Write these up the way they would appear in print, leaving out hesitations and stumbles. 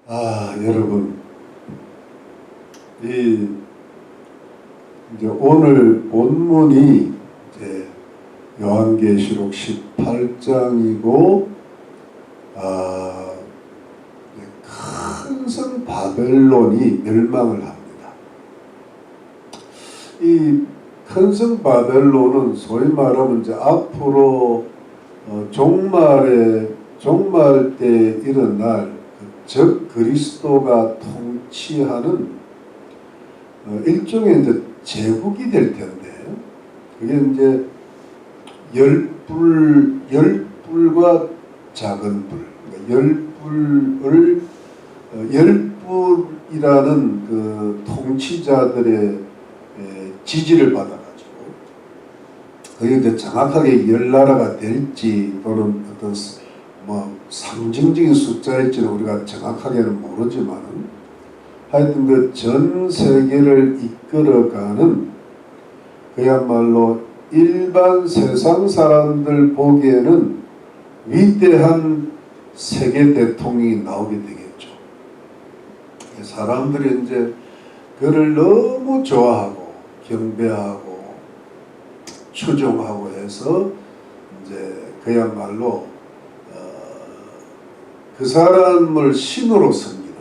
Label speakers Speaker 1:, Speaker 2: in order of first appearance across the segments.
Speaker 1: 여러분, 이제 오늘 본문이 이제 요한계시록 18장이고, 큰 성 바벨론이 멸망을 합니다. 이 큰 성 바벨론은 소위 말하면 이제 앞으로 종말 때 일어날 적 그리스도가 통치하는 일종의 이제 제국이 될 텐데, 그게 이제 열불과 작은 불, 열불이라는 그 통치자들의 지지를 받아가지고, 그게 이제 정확하게 열나라가 될지 또는 어떤 상징적인 숫자일지는 우리가 정확하게는 모르지만은, 하여튼 그 전 세계를 이끌어가는 그야말로 일반 세상 사람들 보기에는 위대한 세계 대통령이 나오게 되겠죠. 사람들이 이제 그를 너무 좋아하고 경배하고 추종하고 해서 이제 그야말로 그 사람을 신으로 섬기는,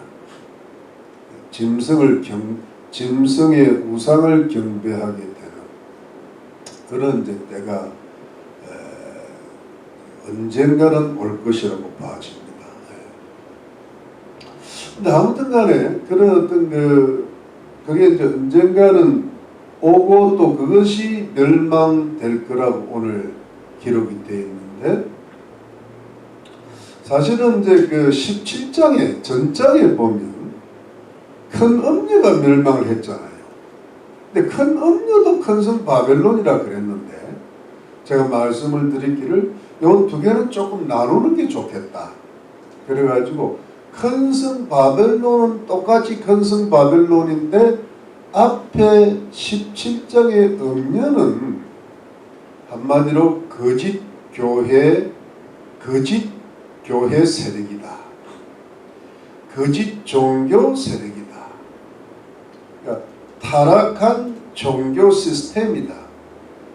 Speaker 1: 짐승의 우상을 경배하게 되는 그런 이제 때가 언젠가는 올 것이라고 봐집니다. 근데 아무튼 간에 그런 어떤 그게 이제 언젠가는 오고 또 그것이 멸망될 거라고 오늘 기록이 되어 있는데, 사실은 이제 그 17장의 전장에 보면 큰 음녀가 멸망을 했잖아요. 근데 큰 음녀도 큰 성 바벨론이라 그랬는데, 제가 말씀을 드리기를 요 두 개는 조금 나누는 게 좋겠다. 그래가지고 큰 성 바벨론은 똑같이 큰 성 바벨론인데, 앞에 17장의 음녀는 한마디로 거짓 교회 세력이다. 거짓 종교 세력이다. 그러니까 타락한 종교 시스템이다.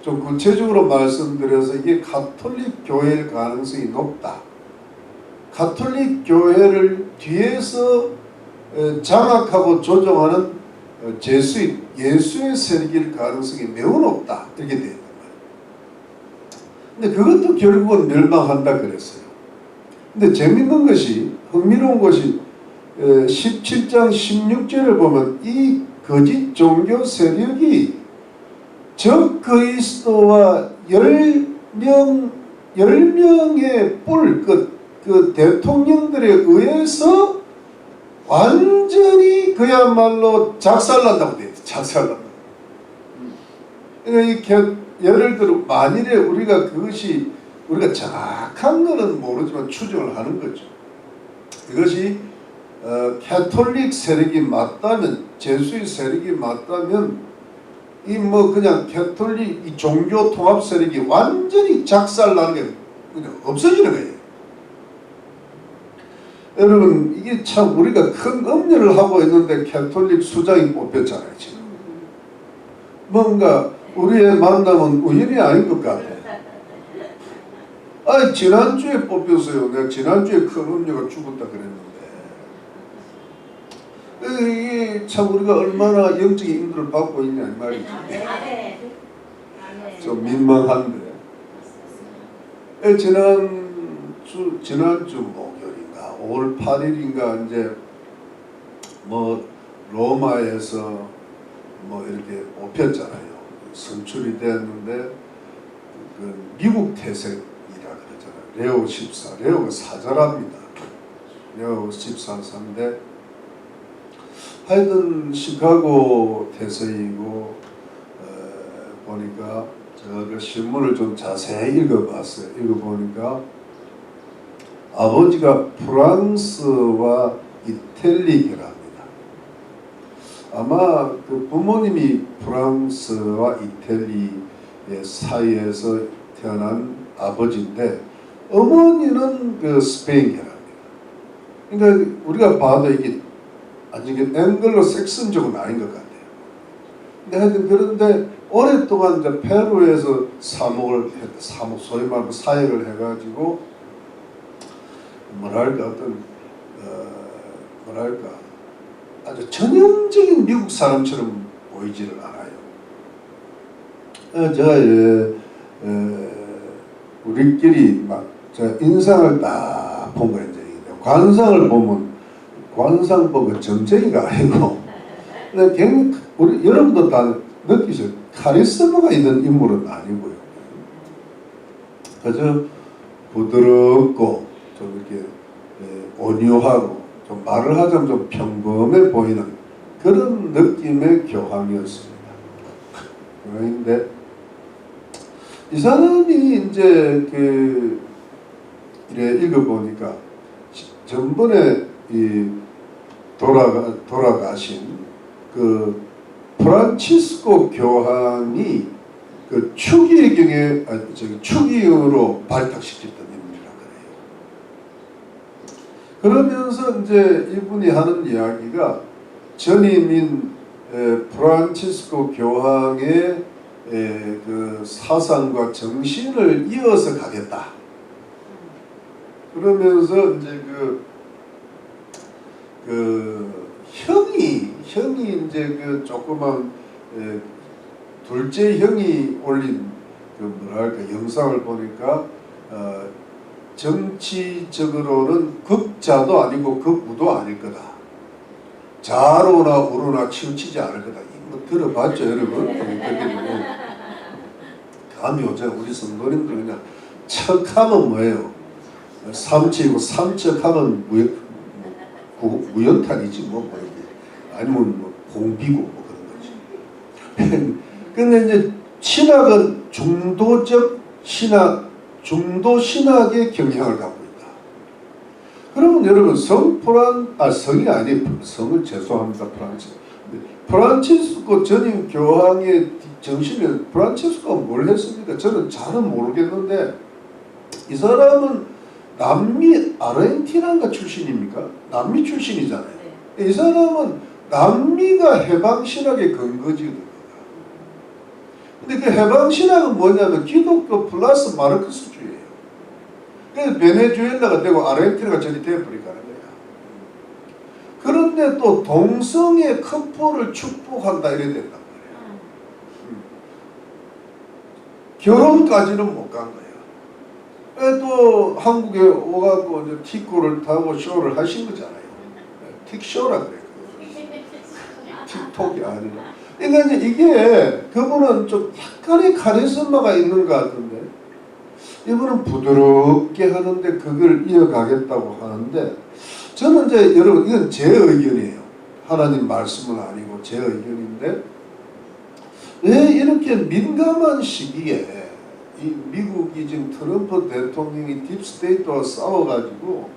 Speaker 1: 좀 구체적으로 말씀드려서 이게 가톨릭 교회일 가능성이 높다. 가톨릭 교회를 뒤에서 장악하고 조종하는 예수의 세력일 가능성이 매우 높다. 이렇게 되어 있단 말이에요. 근데 그것도 결국은 멸망한다 그랬어요. 근데 재밌는 것이, 흥미로운 것이 17장 16절을 보면 이 거짓 종교 세력이 적 그리스도와 10명의 그 대통령들에 의해서 완전히 그야말로 작살난다고 되어 있어요. 작살난다. 그러니까 예를 들어 만일에 우리가 정확한 거는 모르지만 추정을 하는 거죠. 이것이 가톨릭 세력이 맞다면, 제수의 세력이 맞다면, 그냥 가톨릭 이 종교 통합 세력이 완전히 작살나는 게 그냥 없어지는 거예요. 여러분, 이게 참 우리가 큰 음료를 하고 있는데 가톨릭 수장이 뽑혔잖아요, 지금. 뭔가 우리의 만남은 우연이 아닌 것 같아요. 지난주에 뽑혔어요. 내가 지난주에 큰 음료가 죽었다 그랬는데. 이게 참 우리가 얼마나 영적인 인도를 받고 있냐 이 말이지. 좀 민망한데. 지난주 목요일인가 5월 8일인가 이제 로마에서 이렇게 뽑혔잖아요. 선출이 됐는데 그 미국 태생이라 그러잖아요. 레오 14. 레오가 사자랍니다. 레오 14사인데 하여튼 시카고 태생이고, 보니까 그 신문을 좀 자세히 읽어보니까 아버지가 프랑스와 이탈리아랍니다. 아마 그 부모님이 프랑스와 이탈리아 사이에서 태어난 아버지인데, 어머니는 그 스페인계랍니다. 그러니까 우리가 봐도 이게 아직 앵글로 섹슨족은 아닌 것 같아요. 근데 하여튼 그런데 오랫동안 이제 페루에서 사목 소위 말하면 사역을 해가지고 뭐랄까 뭐랄까 아주 전형적인 미국 사람처럼 보이지를 않아요. 제가 우리끼리 막 제가 인상을 딱 본 거예요. 관상을 보면 관상 보고 점쟁이가 아니고 근데 우리 여러분도 다 느끼죠. 카리스마가 있는 인물은 아니고요. 그저 부드럽고 좀 이렇게 온유하고 좀 말을 하자면 좀 평범해 보이는 그런 느낌의 교황이었습니다. 그런데 이 사람이 이제 이래 읽어보니까 전번에 돌아가신 그 프란치스코 교황이 그 추기경으로 발탁시켰던 인물이라 그래요. 그러면서 이제 이분이 하는 이야기가 전임인 프란치스코 교황의 그 사상과 정신을 이어서 가겠다. 그러면서 이제 형이 이제 그 조그만 둘째 형이 올린 그 뭐랄까 영상을 보니까 정치적으로는 극자도 아니고 극우도 아닐 거다. 좌로나 우로나 치우치지 않을 거다. 뭐 들어봤죠, 여러분? 감이 오죠. 우리 성도님들 그냥 척하면 뭐예요? 삼치고 삼척하면 무연탄이지 뭐 이게 아니면 뭐 공비고 뭐 그런 거지. 근데 이제 신학은 중도적 신학, 중도 신학의 경향을 갖고 있다. 그러면 여러분 성이 아니 성을 죄송합니다. 프란치스코 전임 교황의 정신은 프란치스코가 뭘 했습니까? 저는 잘은 모르겠는데 이 사람은 남미 아르헨티나가 출신입니까? 남미 출신이잖아요. 이 사람은 남미가 해방신학의 근거지거든요. 근데 그 해방신학은 뭐냐면 기독교 플러스 마르크스주의예요. 그래서 베네수엘라가 되고 아르헨티나가 저리 되어버리게 하는 거야. 그런데 또 동성애 커플을 축복한다 이래야 된단 말이에요. 결혼까지는 못 간 거예요. 또 한국에 오가고 이제 틱고를 타고 쇼를 하신 거잖아요. 틱쇼라 그래요. 틱톡이 아니라. 그러니까 이게 그분은 좀 약간의 카리스마가 있는 것 같은데 이분은 부드럽게 하는데 그걸 이어가겠다고 하는데 저는 이제 여러분 이건 제 의견이에요. 하나님 말씀은 아니고 제 의견인데 왜 이렇게 민감한 시기에 이 미국이 지금 트럼프 대통령이 딥스테이트와 싸워가지고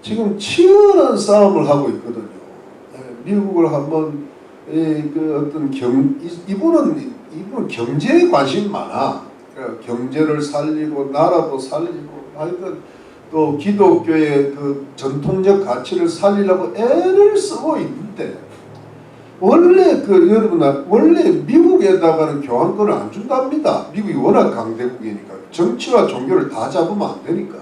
Speaker 1: 지금 치열한 싸움을 하고 있거든요. 미국을 한번 어떤 이분은 경제에 관심이 많아. 그러니까 경제를 살리고 나라도 살리고 하여튼 또 기독교의 그 전통적 가치를 살리려고 애를 쓰고 있는데 원래 여러분 원래 미국에다가는 교환권을 안 준답니다. 미국이 워낙 강대국이니까 정치와 종교를 다 잡으면 안 되니까.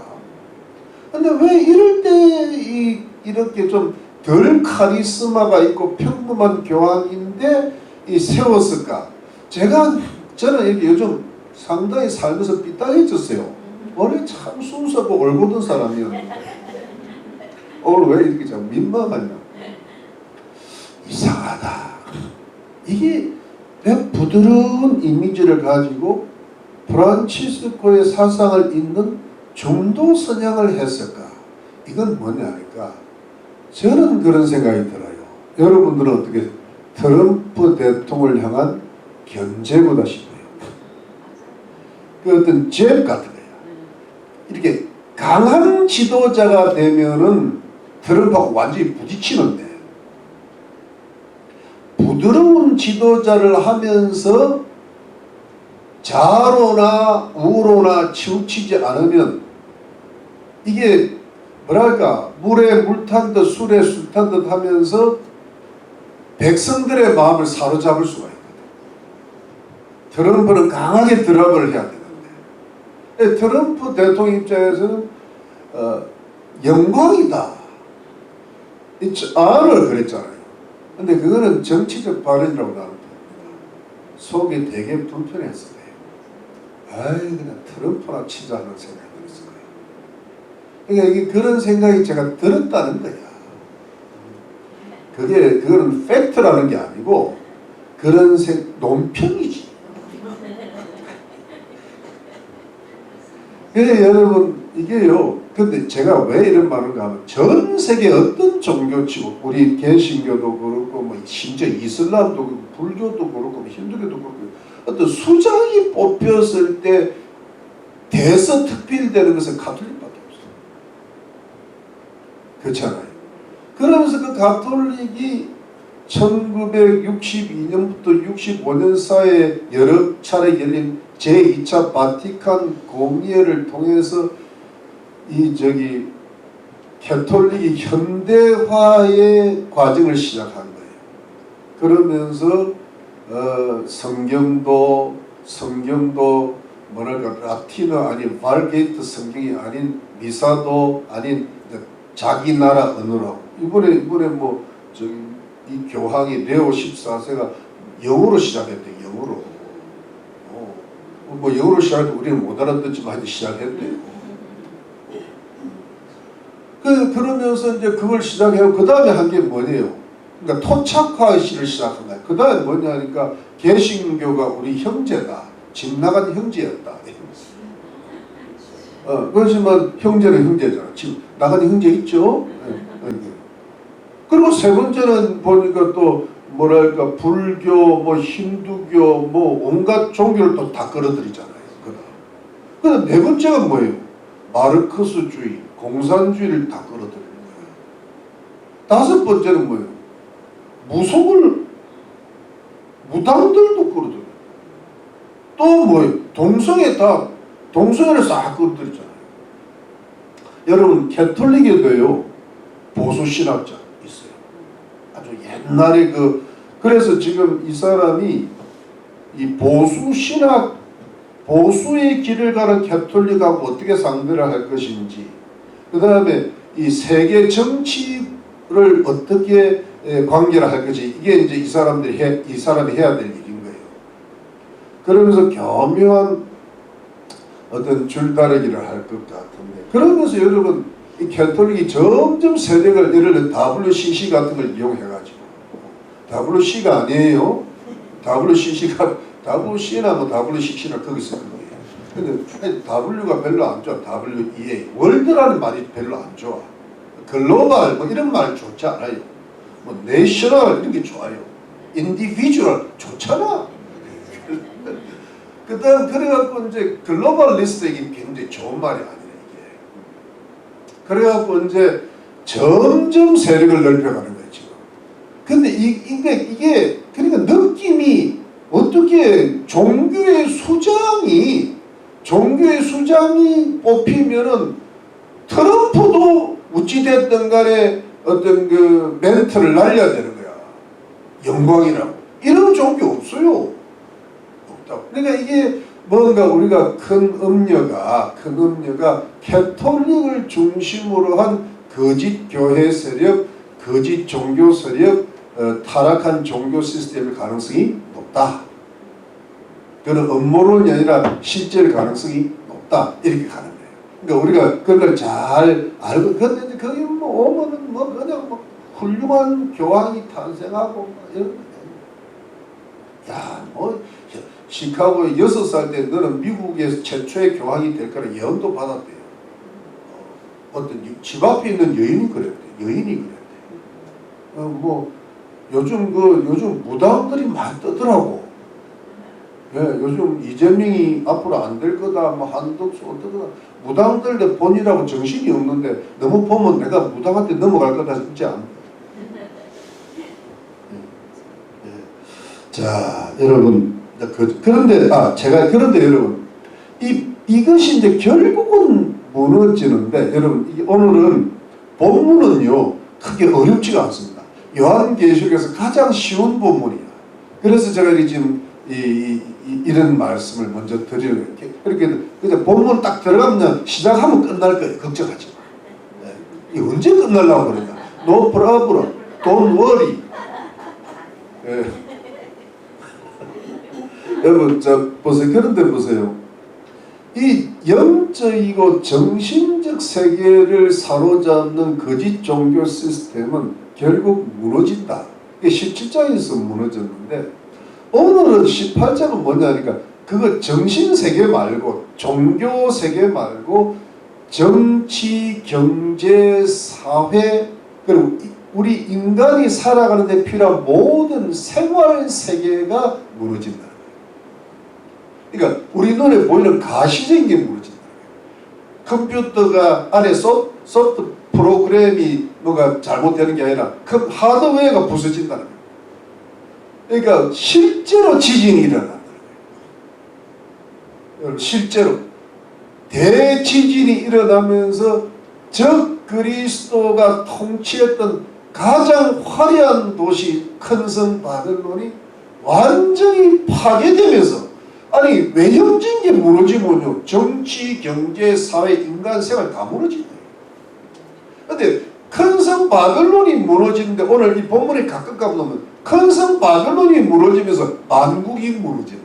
Speaker 1: 근데 왜 이럴 때 이렇게 좀 덜 카리스마가 있고 평범한 교황인데 세웠을까? 저는 이렇게 요즘 상당히 살면서 삐딱해졌어요. 원래 참 순수하고 올곧은 사람이었는데 오늘 왜 이렇게 좀 민망하냐? 이상하다. 이게 왜 부드러운 이미지를 가지고 프란치스코의 사상을 잇는 중도 선양을 했을까? 이건 뭐냐니까 저는 그런 생각이 들어요. 여러분들은 어떻게 트럼프 대통령을 향한 견제보다 싶어요. 그 어떤 잽 같은 거예요. 이렇게 강한 지도자가 되면은 트럼프하고 완전히 부딪히는데 부드러운 지도자를 하면서 좌로나 우로나 치우치지 않으면 이게 뭐랄까 물에 물 탄 듯 술에 술 탄 듯 하면서 백성들의 마음을 사로잡을 수가 있거든. 트럼프는 강하게 드랍을 해야 되는데 트럼프 대통령 입장에서는 영광이다. It's honor 그랬잖아요. 근데 그거는 정치적 발언이라고 나는 봅니다. 속이 되게 불편했을 거예요. 아이 그냥 트럼프나 치자 하는 생각이 들었을 거예요. 그러니까 이게 그런 생각이 제가 들었다는 거야. 그거는 팩트라는 게 아니고 그런 논평이지. 그래서 여러분 이게요. 근데 제가 왜 이런 말을 하면 전 세계 어떤 종교치고 우리 개신교도 그렇고 뭐 심지어 이슬람도 그렇고 불교도 그렇고 힌두교도 그렇고 어떤 수장이 뽑혔을 때 대서특필되는 것은 가톨릭밖에 없어요. 그렇잖아요. 그러면서 그 가톨릭이 1962년부터 65년 사이에 여러 차례 열린 제2차 바티칸 공의회를 통해서 가톨릭이 현대화의 과정을 시작한 거예요. 그러면서 성경도 뭐랄까 라틴어 아닌 발게이트 성경이 아닌 미사도 아닌 자기 나라 언어로 이번에 뭐 이 교황이 레오 14세가 영어로 시작했대. 영어로. 뭐 영어로 시작할 때 우리는 못 알아듣지만 하여튼 시작했대요. 그러면서 이제 그걸 시작해요. 그 다음에 한 게 뭐냐요? 그러니까 토착화시를 시작한 거야. 그 다음에 뭐냐 하니까 개신교가 우리 형제다. 집 나간 형제였다. 그렇지만 형제는 형제잖아. 집 나간 형제 있죠? 그리고 세 번째는 보니까 또 뭐랄까 불교, 뭐 힌두교, 뭐 온갖 종교를 또 다 끌어들이잖아요. 그다음 네 번째가 뭐예요? 마르크스주의, 공산주의를 다 끌어들이는 거예요. 다섯 번째는 뭐예요? 무당들도 끌어들여요. 또 뭐예요? 동성애를 싹 끌어들이잖아요. 여러분 가톨릭에도요 보수신학자 있어요. 아주 옛날에 그래서 지금 이 사람이 이 보수의 길을 가는 가톨릭하고 어떻게 상대를 할 것인지, 그 다음에 이 세계 정치를 어떻게 관계를 할 것인지, 이게 이제 이 사람이 해야 될 일인 거예요. 그러면서 교묘한 어떤 줄다리기를 할 것 같은데, 그러면서 여러분 이 가톨릭이 점점 세력을 예를 들어 WCC 같은 걸 이용해가지고, WC가 아니에요. WC나 뭐 WCC나 거기 있을 거예요. 근데 W가 별로 안 좋아. WEA 월드라는 말이 별로 안 좋아. 글로벌 뭐 이런 말 좋지 않아요. 뭐 내셔널 이런 게 좋아요. 인디비주얼 좋잖아. 그다음 그래갖고 이제 글로벌리스트 이게 굉장히 좋은 말이 아니네 이게. 그래갖고 이제 점점 세력을 넓혀가는 거예요 지금. 근데 이게 그러니까 느낌이 어떻게 종교의 수장이 뽑히면은 트럼프도 어찌됐든 간에 어떤 그 멘트를 날려야 되는 거야. 영광이라고. 이런 종교 없어요. 없다고. 그러니까 이게 뭔가 우리가 큰 음녀가 가톨릭을 중심으로 한 거짓 교회 세력, 거짓 종교 세력, 타락한 종교 시스템의 가능성이 높다. 그런 음모론이 아니라 실제의 가능성이 높다. 이렇게 가는 거예요. 그러니까 우리가 그걸 잘 알고, 근데 이제 거기 뭐 오면은 뭐 그냥 뭐 훌륭한 교황이 탄생하고 이런 거. 야, 뭐 시카고에 6살 때 너는 미국에서 최초의 교황이 될 거라 예언도 받았대요. 어떤 집 앞에 있는 여인이 그랬대. 뭐 요즘 무당들이 많이 뜨더라고. 예, 요즘 이재명이 앞으로 안 될 거다, 뭐 한덕수 어떠거다. 무당들 본이라고 정신이 없는데 너무 보면 내가 무당한테 넘어갈 거다 싶지 않아. 자, 여러분, 그런데 여러분, 이것이 이제 결국은 무너지는데, 여러분, 오늘은 본문은요 크게 어렵지가 않습니다. 요한계시록에서 가장 쉬운 본문이야. 그래서 제가 지금 이런 말씀을 먼저 드리는 거예요. 그렇게 그냥 본문 딱 들어가면 시작하면 끝날 거예요. 걱정하지 마. 이 언제 끝날라고 그러냐. No problem, don't worry. 예. 여러분 자 보세요. 그런데 보세요. 이 영적이고 정신적 세계를 사로잡는 거짓 종교 시스템은 결국 무너진다. 이게 17장에서 무너졌는데 오늘은 18장은 뭐냐니까 그거 정신세계 말고 종교세계 말고 정치, 경제, 사회 그리고 우리 인간이 살아가는 데 필요한 모든 생활세계가 무너진다. 그러니까 우리 눈에 보이는 가시적인 게 무너진다. 컴퓨터가 안에 소프트 프로그램이 뭐가 잘못되는 게 아니라 그 하드웨어가 부서진다는 거예요. 그러니까 실제로 지진이 일어난다는 거예요. 실제로 대지진이 일어나면서 적 그리스도가 통치했던 가장 화려한 도시 큰 성 바벨론이 완전히 파괴되면서 아니 외형적인 게 무너지면요 정치, 경제, 사회, 인간 생활 다 무너진다. 그런데 큰 성 바벨론이 무너지는데 오늘 이 본문에 가끔 가보면 큰 성 바벨론이 무너지면서 만국이 무너지는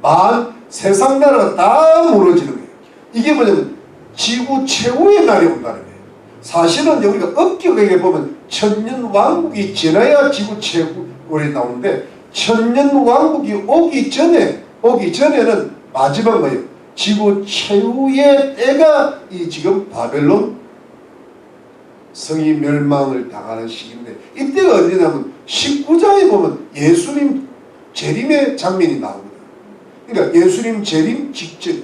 Speaker 1: 거예요. 세상 나라가 다 무너지는 거예요. 이게 뭐냐면 지구 최후의 날이 온다는 거예요. 사실은 우리가 엄격하게 보면 천년 왕국이 지나야 지구 최후월이 나오는데 천년 왕국이 오기 전에는 마지막 뭐예요? 지구 최후의 때가 이 지금 바벨론 성이 멸망을 당하는 시기인데 이때가 언제냐면 19장에 보면 예수님 재림의 장면이 나오거든요. 그러니까 예수님 재림 직전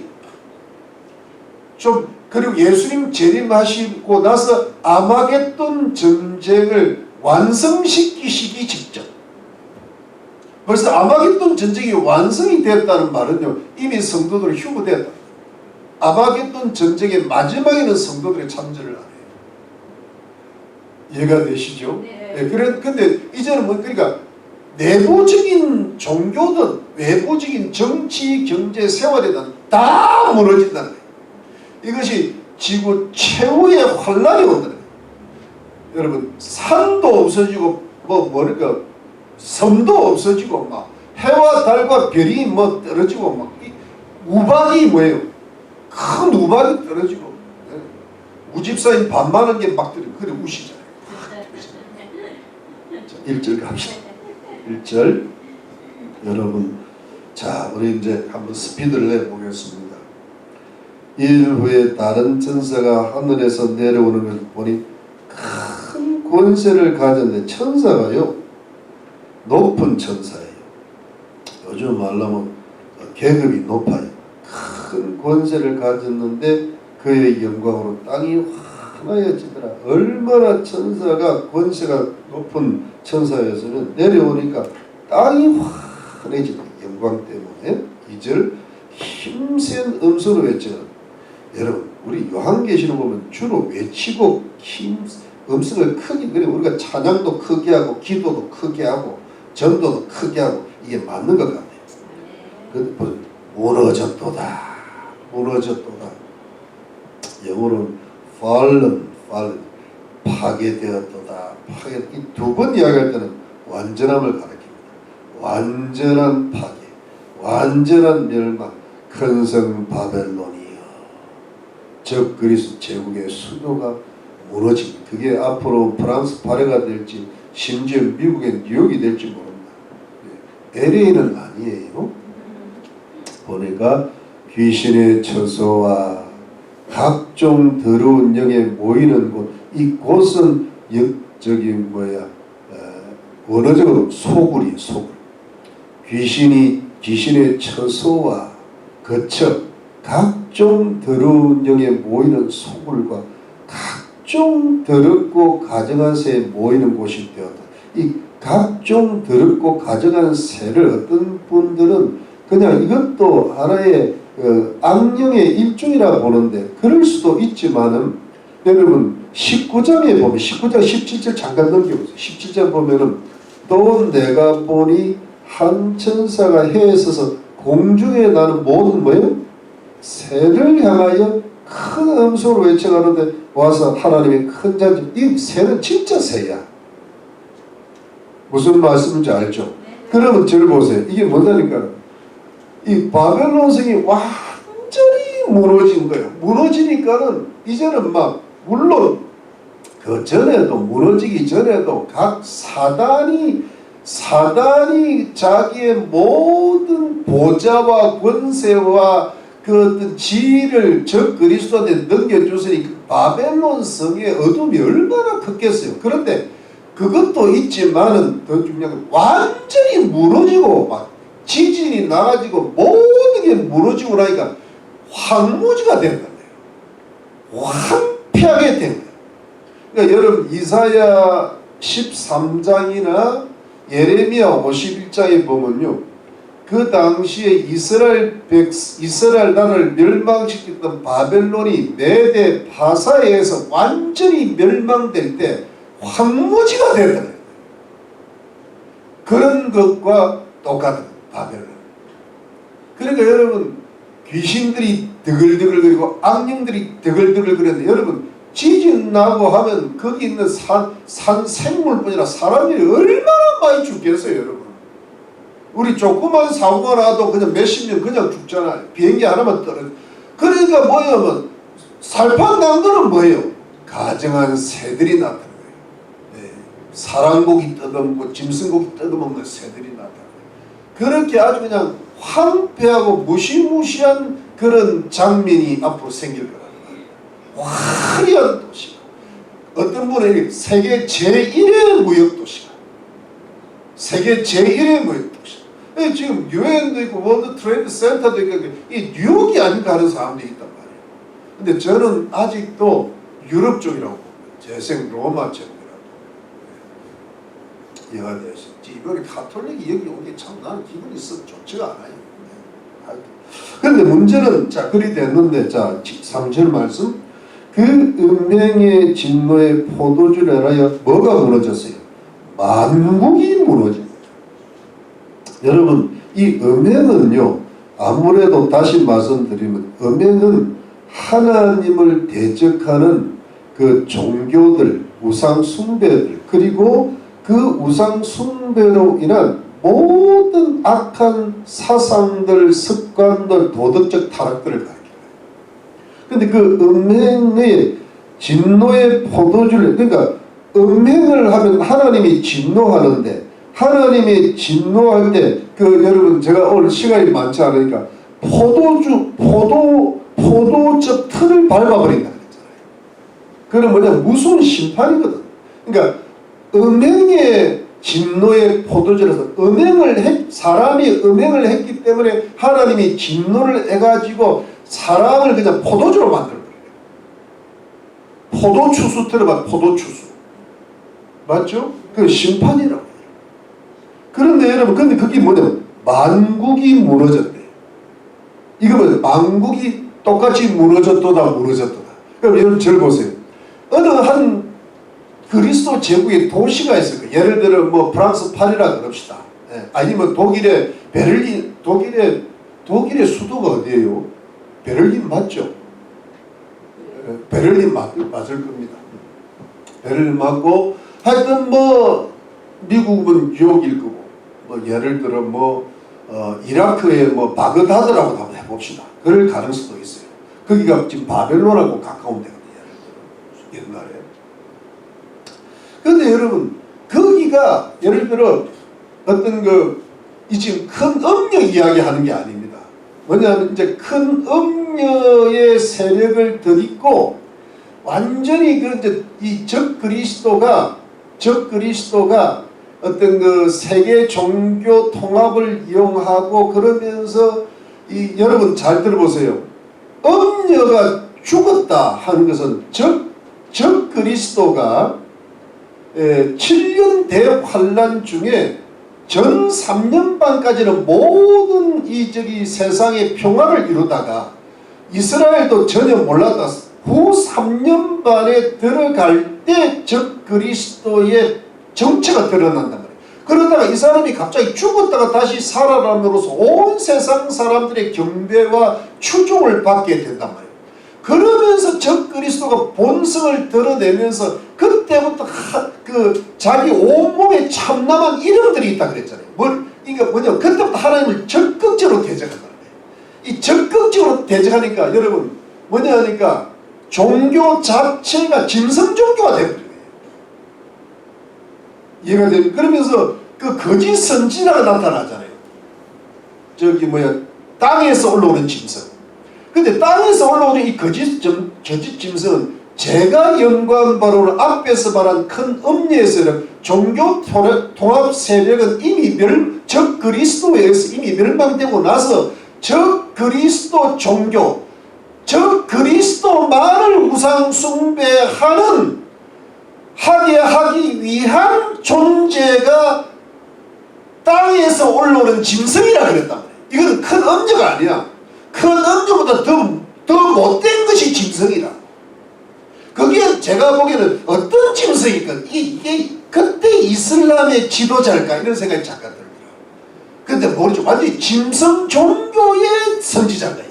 Speaker 1: 그리고 예수님 재림하시고 나서 아마겟돈 전쟁을 완성시키시기 직전 벌써 아마겟돈 전쟁이 완성이 됐다는 말은요 이미 성도들이 휴거됐다. 아마겟돈 전쟁의 마지막에는 성도들이 참전을 안 해요. 이해가 되시죠?
Speaker 2: 네.
Speaker 1: 네, 근데 이제는 뭐 그러니까 내부적인 종교든 외부적인 정치, 경제, 생활이든 다 무너진다는 거예요. 이것이 지구 최후의 환란이 온다는 거예요. 여러분 산도 없어지고 뭐랄까 섬도 없어지고 막 해와 달과 별이 뭐 떨어지고 막 우박이 뭐예요? 큰 우박이 떨어지고 우집사인 반 많은 게 막 떨어지고 그래 우시잖아요. 1절 갑시다. 1절 여러분 자 우리 이제 한번 스피드를 내보겠습니다. 일 후에 다른 천사가 하늘에서 내려오는 것을 보니 큰 권세를 가졌는데 천사가요 높은 천사예요. 요즘 말로 하면 계급이 높아요. 큰 권세를 가졌는데 그의 영광으로 땅이 환하여지더라. 얼마나 천사가 권세가 높은 천사였으면 내려오니까 땅이 환해지는 영광 때문에 2절 힘센 음소로 외쳐. 여러분 우리 요한계시록 보면 주로 외치고 음성을 크게 그래 우리가 찬양도 크게 하고 기도도 크게 하고 전도도 크게 하고 이게 맞는 것 같아요. 근데 무너졌도다 무너졌도다 영어로는 fallen 파괴되었도다 이 두 번 이야기할 때는 완전함을 가리킵니다. 완전한 파괴 완전한 멸망 큰 성 바벨론이요 적 그리스 제국의 수도가 무너집니다. 그게 앞으로 프랑스 파리가 될지 심지어 미국의 뉴욕이 될지 모릅니다. LA는 아니에요. 보니까 귀신의 처소와 각종 더러운 영에 모이는 곳, 이 곳은 원어적으로 소굴이에요. 소굴. 귀신의 처소와 거처, 각종 더러운 영에 모이는 소굴과 각종 더럽고 가증한 새에 모이는 곳이 되었다. 이 각종 더럽고 가증한 새를 어떤 분들은 그냥 이것도 하나의 악령의 일종이라 보는데 그럴 수도 있지만은 여러분 19장에 보면 19장 17절 잠깐 넘겨보세요. 17장 보면은 또 내가 보니 한 천사가 해에 서서 공중에 나는 모든 뭐예요? 새를 향하여 큰 음소로 외쳐가는데 와서 하나님의 큰 잔치. 이 새는 진짜 새야. 무슨 말씀인지 알죠? 그러면 저를 보세요. 이게 뭐냐니까 이 바벨론 성이 완전히 무너진 거예요. 무너지니까는 이제는 막 물론 그 전에도 무너지기 전에도 각 사단이 자기의 모든 보좌와 권세와 그 어떤 지위를 적 그리스도한테 넘겨주으니 그 바벨론 성의 어둠이 얼마나 컸겠어요. 그런데 그것도 있지만은 더 중요한 건 완전히 무너지고 막 지진이 나가지고 모든 게 무너지고 나니까 황무지가 된 거예요. 황폐하게 된 거예요. 그러니까 여러분 이사야 13장이나 예레미야 51장에 보면요. 그 당시에 이스라엘 나라를 멸망시켰던 바벨론이 메대 파사에 의해서 완전히 멸망될 때 황무지가 되더래요. 그런 것과 똑같은 바벨론. 그러니까 여러분 귀신들이 드글드글거리고 악령들이 드글드글거리는데 여러분 지진 나고 하면 거기 있는 산 생물뿐이라 사람들이 얼마나 많이 죽겠어요. 여러분 우리 조그만 사고가 나도 그냥 몇십 명 그냥 죽잖아요. 비행기 하나만 떨어져. 그러니까 뭐예요? 살판당들은 뭐예요? 가정한 새들이 나타나요. 네. 사랑고기 뜯어먹고 짐승고기 뜯어먹는 새들이 나타나요. 그렇게 아주 그냥 황폐하고 무시무시한 그런 장면이 앞으로 생길 거라는 거예요. 화려한 도시가. 어떤 분은 세계 제1의 무역도시가. 세계 제1의 무역도시. 지금 유엔도 있고 월드 트레이드 센터도 있고 이 뉴욕이 아닌가 하는 사람들이 있단 말이에요. 근데 저는 아직도 유럽 쪽이라고 봅니다. 재생 로마 쪽이라고. 여하대에서 이번에 카톨릭이 여기 온 게 참 나는 기분이 썩 좋지가 않아요. 그런데 문제는 자 그리 됐는데 자 3절 말씀 그 은행의 진노의 포도주를 하여 뭐가 무너졌어요? 만국이 무너진 거죠. 여러분 이 음행은요 아무래도 다시 말씀드리면 음행은 하나님을 대적하는 그 종교들 우상 숭배들 그리고 그 우상 숭배로 인한 모든 악한 사상들 습관들 도덕적 타락들을 가리켜요. 그런데 그 음행의 진노의 포도주를 그러니까 음행을 하면 하나님이 진노하는데 하나님이 진노할 때 그 여러분 제가 오늘 시간이 많지 않으니까 포도즙 틀을 밟아버린다 그랬잖아요. 그건 뭐냐 무서운 심판이거든. 그러니까 음행의 진노의 포도주라서 사람이 음행을 했기 때문에 하나님이 진노를 해가지고 사람을 그냥 포도주로 만들어버려요. 포도추수 들어봐 포도추수. 맞죠? 그 심판이라고. 그런데 여러분, 근데 그게 뭐냐면, 만국이 무너졌대. 이거 뭐냐, 만국이 똑같이 무너졌도다. 그럼 여러분, 저를 보세요. 어느 한 그리스도 제국의 도시가 있을 거예요. 예를 들어, 뭐, 프랑스 파리라 그럽시다. 예. 아니면 독일의 베를린, 독일의 수도가 어디예요? 베를린 맞죠? 베를린 맞을 겁니다. 베를린 맞고, 하여튼 뭐, 미국은 뉴욕일 거고, 뭐 예를 들어 이라크의 바그다드라고 한번 해봅시다. 그럴 가능성도 있어요. 거기가 지금 바벨론하고 가까운 데거든요. 옛날에. 그런데 여러분 거기가 예를 들어 어떤 이 지금 큰 음녀 이야기하는 게 아닙니다. 뭐냐면 이제 큰 음녀의 세력을 들이고 완전히 이 적 그리스도가 어떤 그 세계 종교 통합을 이용하고 그러면서 여러분 잘 들어보세요. 음녀가 죽었다 하는 것은 적 그리스도가 7년 대환란 중에 전 3년반까지는 모든 세상의 평화를 이루다가 이스라엘도 전혀 몰랐다. 후 3년 반에 들어갈 때 적그리스도의 정체가 드러난단 말이에요. 그러다가 이 사람이 갑자기 죽었다가 다시 살아남으로써 온 세상 사람들의 경배와 추종을 받게 된단 말이에요. 그러면서 적그리스도가 본성을 드러내면서 그때부터 자기 온몸에 참남한 이름들이 있다 그랬잖아요. 이게 뭐냐, 그때부터 하나님을 적극적으로 대적한다는 거예요. 이 적극적으로 대적하니까 여러분 뭐냐 하니까 종교 자체가 짐승 종교가 되는 거예요. 이해가 되죠? 그러면서 그 거짓 선지자가 나타나잖아요. 땅에서 올라오는 짐승. 근데 땅에서 올라오는 이 거짓 짐승은 제가 연구한 바로는 앞에서 말한 큰 음녀에서는 종교 통합 세력은 이미 적그리스도에 의해서 이미 멸망되고 나서 적그리스도 종교, 적그리스도만을 우상 숭배하는 하기 위한 존재가 땅에서 올라오는 짐승이라 그랬단 말이에요. 이건 큰 음녀가 아니야. 큰 음녀보다 더 못된 것이 짐승이다. 그게 제가 보기에는 어떤 짐승일까? 이게 그때 이슬람의 지도자일까? 이런 생각이 잠깐 들더라고요. 근데 모르죠. 완전히 짐승 종교의 선지자다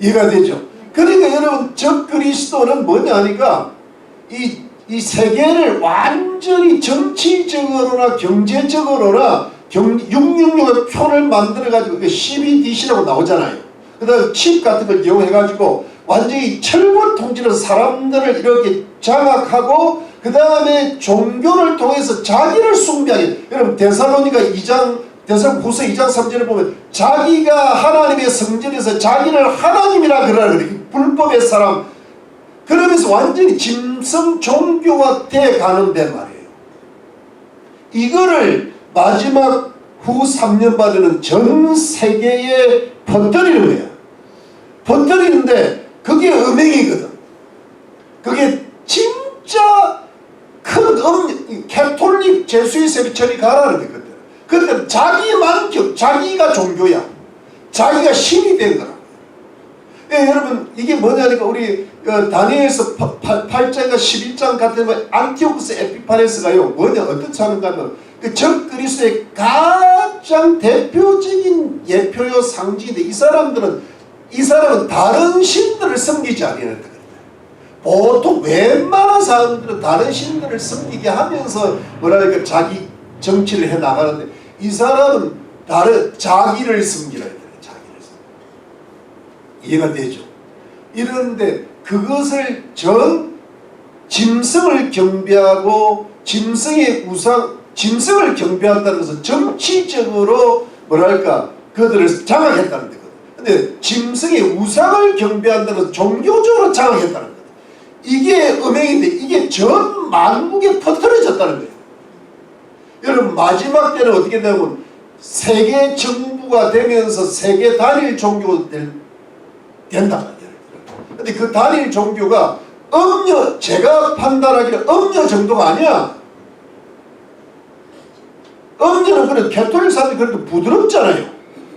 Speaker 1: 이게. 이해가 되죠? 그러니까 여러분 적그리스도는 뭐냐 하니까 이 세계를 완전히 정치적으로나 경제적으로나 666의 표를 만들어가지고 12DC라고 나오잖아요. 그 다음에 칩 같은 걸 이용해가지고 완전히 철권 통치로 사람들을 이렇게 장악하고 그 다음에 종교를 통해서 자기를 숭배하게. 여러분 데살로니가 2장 데살로니가후서 2장 3절을 보면 자기가 하나님의 성전에서 자기를 하나님이라 그러라 그래. 불법의 사람. 그러면서 완전히 짐승 종교가 돼 가는데 말이에요. 이거를 마지막 후 3년 반에는 전 세계에 퍼뜨리는 거야. 퍼뜨리는데 그게 음행이거든. 그게 진짜 큰 캐톨릭 제수의 세비천이 가라는 게 그때 자기가 종교야. 자기가 신이 된 거라. 예, 여러분 이게 뭐냐니까 우리 다니엘서 8장과 11장 같은 안티오쿠스 에피파네스가요 뭐냐 어떻게 하는가 하면 그 적그리스도의 가장 대표적인 예표요 상징인데 이 사람은 다른 신들을 섬기지 않으려는 거예요. 보통 웬만한 사람들은 다른 신들을 섬기게 하면서 뭐랄까 자기 정치를 해 나가는데 이 사람은 자기를 섬기라 해요. 자기를 섬기. 이해가 되죠? 이러는데 그것을 짐승을 경배하고 짐승을 경배한다는 것은 정치적으로 뭐랄까 그들을 장악했다는 거거든요. 근데 짐승의 우상을 경배한다는 것은 종교적으로 장악했다는 거거든요. 이게 음행인데 이게 전 만국에 퍼뜨려졌다는 거예요. 여러분 마지막 때는 어떻게 되냐면 세계 정부가 되면서 세계 단일 종교가 된단 말이에요. 근데 그 단일 종교가 제가 판단하기는 음녀 정도가 아니야. 음녀는 그래도 캐톨릭 사람들이 그래도 부드럽잖아요.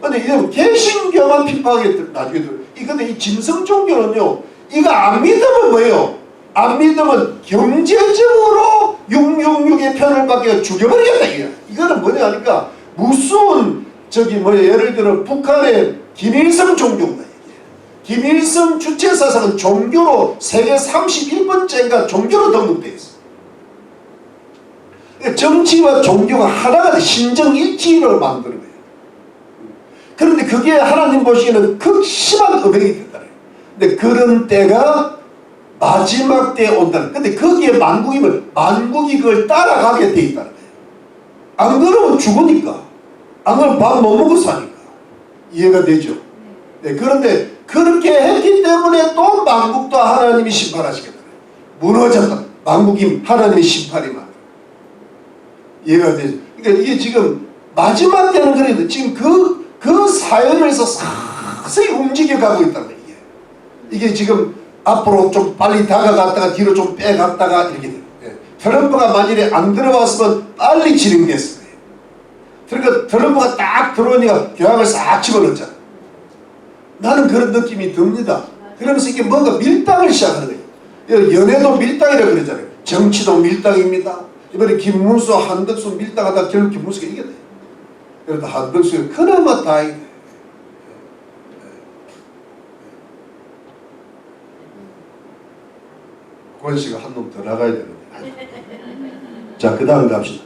Speaker 1: 근데 이게 개신교만 핍박하게 나중에 들어요. 근데 이 짐승 종교는요, 이거 안 믿으면 뭐예요? 안 믿으면 경제적으로 666의 편을 받게 죽여버리겠다 이게. 이거는 뭐냐 하니까 무슨 예를 들어 북한의 김일성 종교입니다. 김일성 주체사상은 종교로 세계 31번째인가 종교로 등록되어 있어요. 정치와 종교가 하나가 신정일치로 만드는 거예요. 그런데 그게 하나님 보시기에는 극심한 음행이 된다. 근데 그런 때가 마지막 때에 온다는. 근데 거기에 만국이 그걸 따라가게 돼 있다는 거예요. 안 그러면 죽으니까. 안 그러면 밥 못 먹고 사니까. 이해가 되죠? 네, 그런데 그렇게 했기 때문에 또 만국도 하나님이 심판하시겠다. 무너졌다. 만국이 하나님의 심판이만. 이해가 되죠? 그러니까 이게 지금 마지막 때는 그래도 지금 그 사연에서 서서히 움직여가고 있다는 거예요. 이게 지금 앞으로 좀 빨리 다가갔다가 뒤로 좀 빼갔다가 이렇게 돼요. 트럼프가 만일에 안 들어왔으면 빨리 진행됐을 거예요. 그러니까 트럼프가 딱 들어오니까 교황을 싹 집어넣었잖아. 나는 그런 느낌이 듭니다. 그러면서 이게 뭔가 밀당을 시작하는 거예요. 연애도 밀당이라고 그러잖아요. 정치도 밀당입니다. 이번에 김문수, 한덕수 밀당하다 결국 김문수가 이겼네. 그래도 한덕수가 그나마 다행이네. 권씨가 한 놈 더 나가야 되는데. 자, 그 다음 갑시다.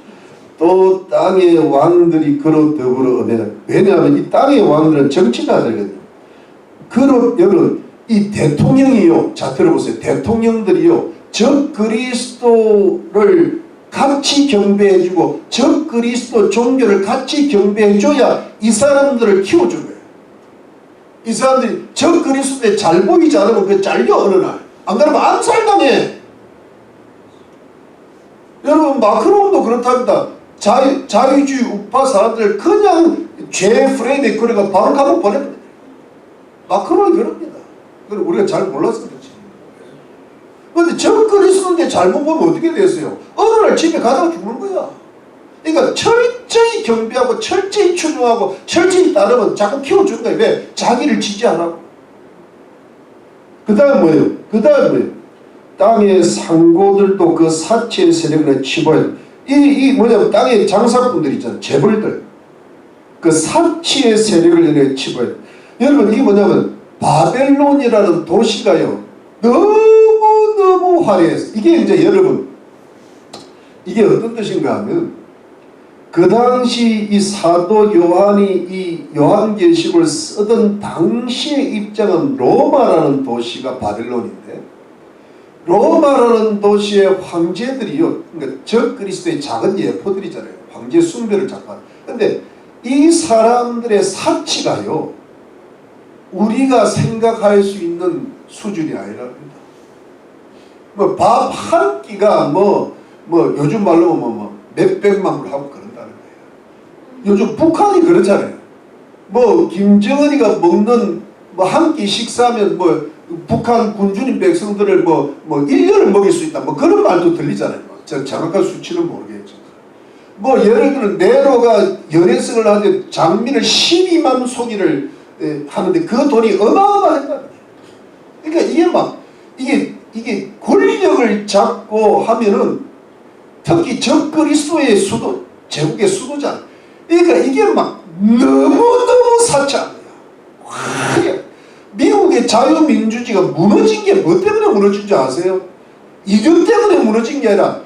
Speaker 1: 또 땅의 왕들이 그로 더불어 은혜를. 왜냐하면 이 땅의 왕들은 정치가들이거든요. 그로 여러분 이 대통령이요. 자, 들어보세요. 대통령들이요. 적 그리스도를 같이 경배해주고 적 그리스도 종교를 같이 경배해줘야 이 사람들을 키워준 거예요. 이 사람들이 적 그리스도에 잘 보이지 않으면 그 잘려 어느 날. 안 그러면 암살당해. 여러분 마크롱도 그렇답니다. 자유주의 우파 사람들 그냥 죄 프레임에 그래가 바로 감옥 보냅니다. 마크롱이 그럽니다. 그걸 우리가 잘 몰라서 그렇지. 그런데 적 그리스도인데 잘못 보면 어떻게 됐어요? 어느 날 집에 가다가 죽는 거야. 그러니까 철저히 경배하고 철저히 추종하고 철저히 따르면 자꾸 키워주는 거예요. 왜? 자기를 지지 안 하고. 그 다음 뭐예요? 그 다음 뭐예요? 땅의 상고들도 그 사치의 세력을 치부해요. 이 뭐냐면 땅의 장사꾼들 있잖아요. 재벌들. 그 사치의 세력을 치부해요. 여러분 이게 뭐냐면 바벨론이라는 도시가요. 너무너무 화려해서 이게 이제 여러분 이게 어떤 뜻인가 하면 그 당시 이 사도 요한이 이 요한계시록을 쓰던 당시의 입장은 로마라는 도시가 바벨론인데 로마라는 도시의 황제들이요. 그러니까 적 그리스도의 작은 예포들이잖아요. 황제 숭배를 자꾸. 근데 이 사람들의 사치가요. 우리가 생각할 수 있는 수준이 아니랍니다. 뭐 밥 한 끼가 뭐 요즘 말로 뭐 몇백만 불 하고 그런다는 거예요. 요즘 북한이 그렇잖아요. 뭐 김정은이가 먹는 뭐 한 끼 식사하면 뭐 북한 군주님 백성들을 뭐 1년을 먹일 수 있다. 뭐 그런 말도 들리잖아요. 제가 정확한 수치는 모르겠죠. 뭐 예를 들어 네로가 연회성을 하는데 장민을 12만 송이를 하는데 그 돈이 어마어마했다. 그러니까 이게 막 이게 권력을 잡고 하면은 특히 적 그리스도의 수도 제국의 수도잖아. 그러니까 이게 막 너무너무 사치한 거야. 미국의 자유민주주의가 무너진 게 뭐 때문에 무너진 줄 아세요? 이것 때문에 무너진 게 아니라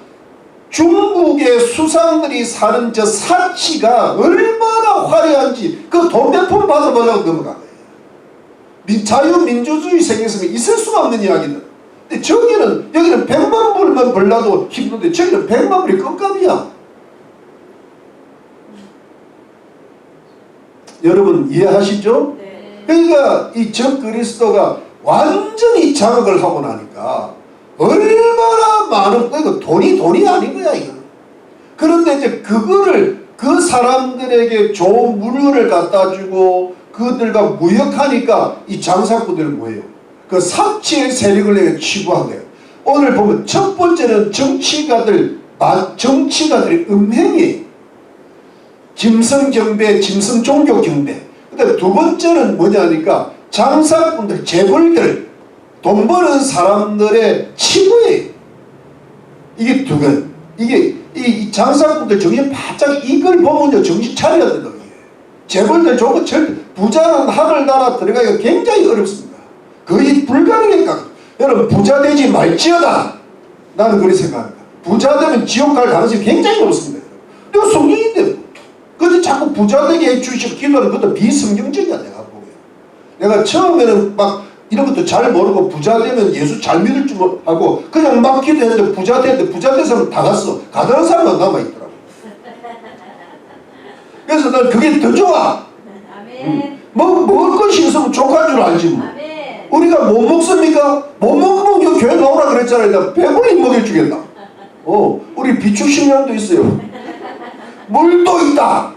Speaker 1: 중국의 수상들이 사는 저 사치가 얼마나 화려한지 그 돈 몇 푼 받아보려고 넘어간 거예요. 자유민주주의 세계에서는 있을 수가 없는 이야기들. 근데 여기는 100만 불만 벌라도 힘든데 저기는 100만 불이 껌값이야. 여러분 이해하시죠? 네. 그러니까 이 적 그리스도가 완전히 장악을 하고 나니까 얼마나 많은 그러니까 돈이 아닌 거야 이거. 그런데 이제 그거를 그 사람들에게 좋은 물건을 갖다 주고 그들과 무역하니까 이 장사꾼들은 뭐예요? 그 사치의 세력을 치부한 거예요. 오늘 보면 첫 번째는 정치가들의 음행이 짐승 경배, 짐승 종교 경배. 근데 두 번째는 뭐냐니까 장사꾼들, 재벌들, 돈 버는 사람들의 치부예요. 이게 두 가지. 이게 이 장사꾼들 정신 바짝 이걸 보면요 정신 차려야 된다. 재벌들 저거 부자는 하늘나라 들어가기가 굉장히 어렵습니다. 거의 불가능하니까 여러분 부자 되지 말지어다. 나는 그렇게 생각합니다. 부자 되면 지옥 갈 가능성이 굉장히 높습니다. 이거 성경인데 근데 자꾸 부자 되게 해주시고 기도하는 것도 비성경적이야 내가 보기에. 내가 처음에는 막 이런 것도 잘 모르고 부자 되면 예수 잘 믿을 줄 알고 그냥 막 기도했는데 부자 됐는데 부자 된 사람은 다 갔어. 가다는 사람은 남아있더라고. 그래서 난 그게 더 좋아. 먹을 것이 있으면 족한 줄 알지 뭐. 우리가 못 먹습니까? 못 먹으면 그 교회 나오라 그랬잖아요. 내가 배불리 먹여주겠다. 우리 비축식량도 있어요. 물도 있다.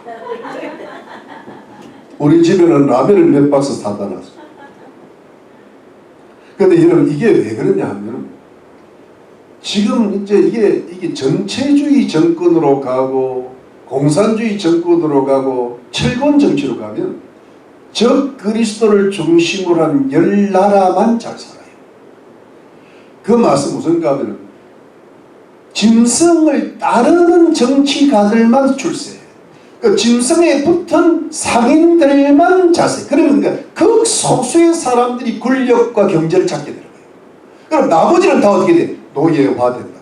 Speaker 1: 우리 집에는 라면을 몇 박스 사다 놨어. 근데 여러분 이게 왜 그러냐 하면 지금 이제 이게 전체주의 정권으로 가고 공산주의 정권으로 가고 철권 정치로 가면 적 그리스도를 중심으로 한 10나라만 잘 살아요. 그 말씀 무슨가 하면 짐승을 따르는 정치가들만 출세해요. 그 짐승에 붙은 상인들만 자세. 그러면 그 소수의 사람들이 권력과 경제를 찾게 되는 거예요. 그럼 나머지는 다 어떻게 돼? 노예화된다.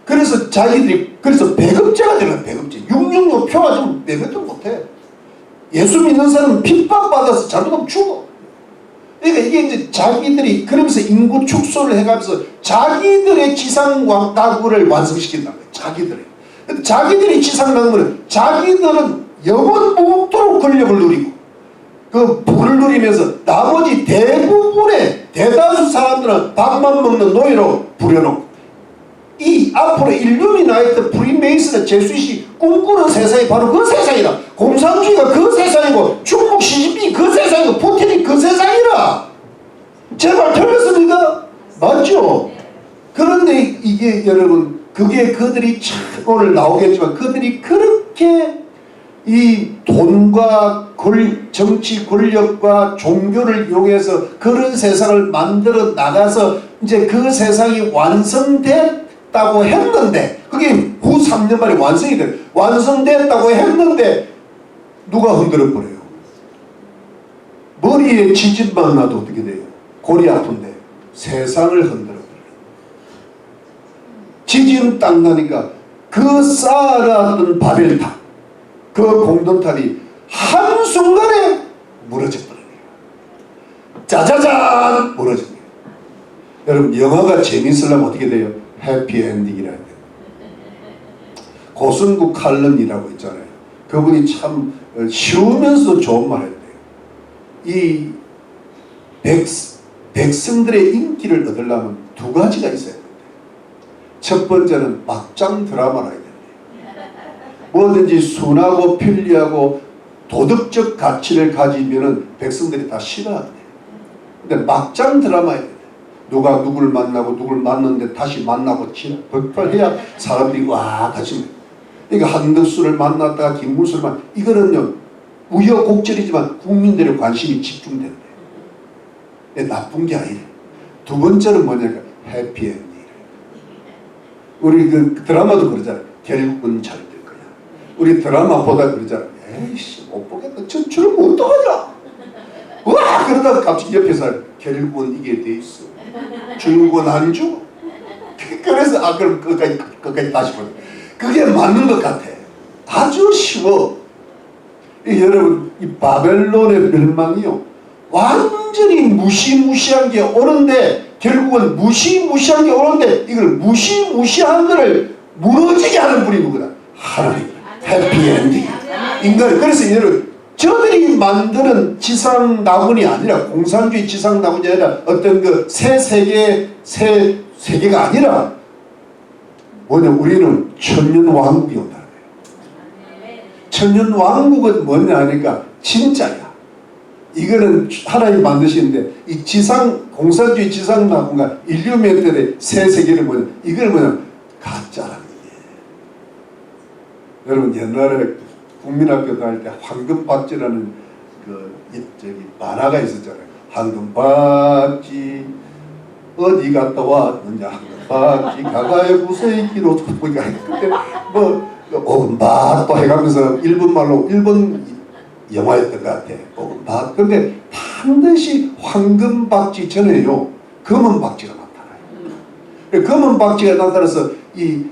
Speaker 1: 그래서 자기들이 배급자가 되는 배급자. 666 표 가지고 내뱉도 못해. 예수 믿는 사람은 핍박받아서 잘못하면 죽어. 그러니까 이게 이제 자기들이 그러면서 인구 축소를 해가면서 자기들의 지상가구를 완성시킨다는 거예요. 자기들이 지상가구는 자기들은 영원 무궁토록 권력을 누리고 그 부를 누리면서 나머지 대부분의 대다수 사람들은 밥만 먹는 노예로 부려놓고 이 앞으로 인류이 나했던 프리메이슨의 제수잇이 꿈꾸는 세상이 바로 그 세상이다. 공산주의가 그 세상이고 중국 시진핑이 그 세상이고 푸틴이 그 세상이라. 제발 틀렸습니까? 맞죠? 그런데 이게 여러분 그게 그들이 참 오늘 나오겠지만 그들이 그렇게 이 돈과 정치 권력과 종교를 이용해서 그런 세상을 만들어 나가서 이제 그 세상이 완성됐다고 했는데 그게 후 3년 만에 완성이 돼. 완성됐다고 했는데 누가 흔들어 버려요. 머리에 지진만 나도 어떻게 돼요? 골이 아픈데 세상을 흔들어 버려요. 지진 딱 나니까 그 쌓아놨던 바벨탑 그 공동탑이 한순간에 무너져 버려요. 짜자잔 무너집니다. 여러분 영화가 재밌으려면 어떻게 돼요? 해피엔딩이라야 돼요. 고승국 칼럼이라고 있잖아요. 그분이 참 쉬우면서 좋은 말 했대요. 이 백성들의 인기를 얻으려면 두 가지가 있어야 돼요. 첫 번째는 막장 드라마라 해야 돼요. 뭐든지 순하고 편리하고 도덕적 가치를 가지면은 백성들이 다 싫어한대요. 근데 막장 드라마야 돼요. 누가 누굴 만나고 누굴 만났는데 다시 만나고 벌벌해야 사람들이 와 같이. 그러니까 한덕수를 만났다가 김문수를 이거는요 우여곡절이지만 국민들의 관심이 집중된대. 나쁜 게 아니래. 두 번째는 뭐냐면 해피엔딩. 우리 그 드라마도 그러잖아요. 결국은 잘 될 거야. 우리 드라마 보다 그러잖아요. 에이씨 못 보겠다. 저러면 어떡하냐. 와 그러다가 갑자기 옆에서 결국은 이게 돼 있어. 주인공은 안 죽어. 그래서 그럼 끝까지 다시 보자. 그게 맞는 것 같아. 아주 쉬워. 여러분 이 바벨론의 멸망이요 완전히 무시무시한 게 오는데 결국은 무시무시한 게 오는데 이걸 무시무시한 거를 무너지게 하는 분이 누구다? 하나님. 해피엔딩. 인간. 그래서 여러분 저들이 만드는 지상낙원이 아니라 공산주의 지상낙원이 아니라 어떤 그 새 세계가 아니라 뭐냐 우리는 천년왕국이 온다는 거예요. 천년왕국은 뭐냐 하니까 진짜야. 이거는 하나님 만드시는데 이 공산주의 지상낙원과 인류 멘틀의 새 세계를 뭐냐 이걸 뭐냐 가짜라는 게. 여러분 옛날에 국민학교 다닐 때 황금박쥐라는 만화가 있었잖아요. 황금박쥐 어디 갔다 왔느냐 황금박쥐 가가의 무쇠의 기로 보니까 그때 뭐 오금박 해가면서 일본말로 일본 영화였던 것 같아. 오금박. 근데 반드시 황금박쥐 전에요 검은박쥐가 나타나요. 검은박쥐가 나타나서 이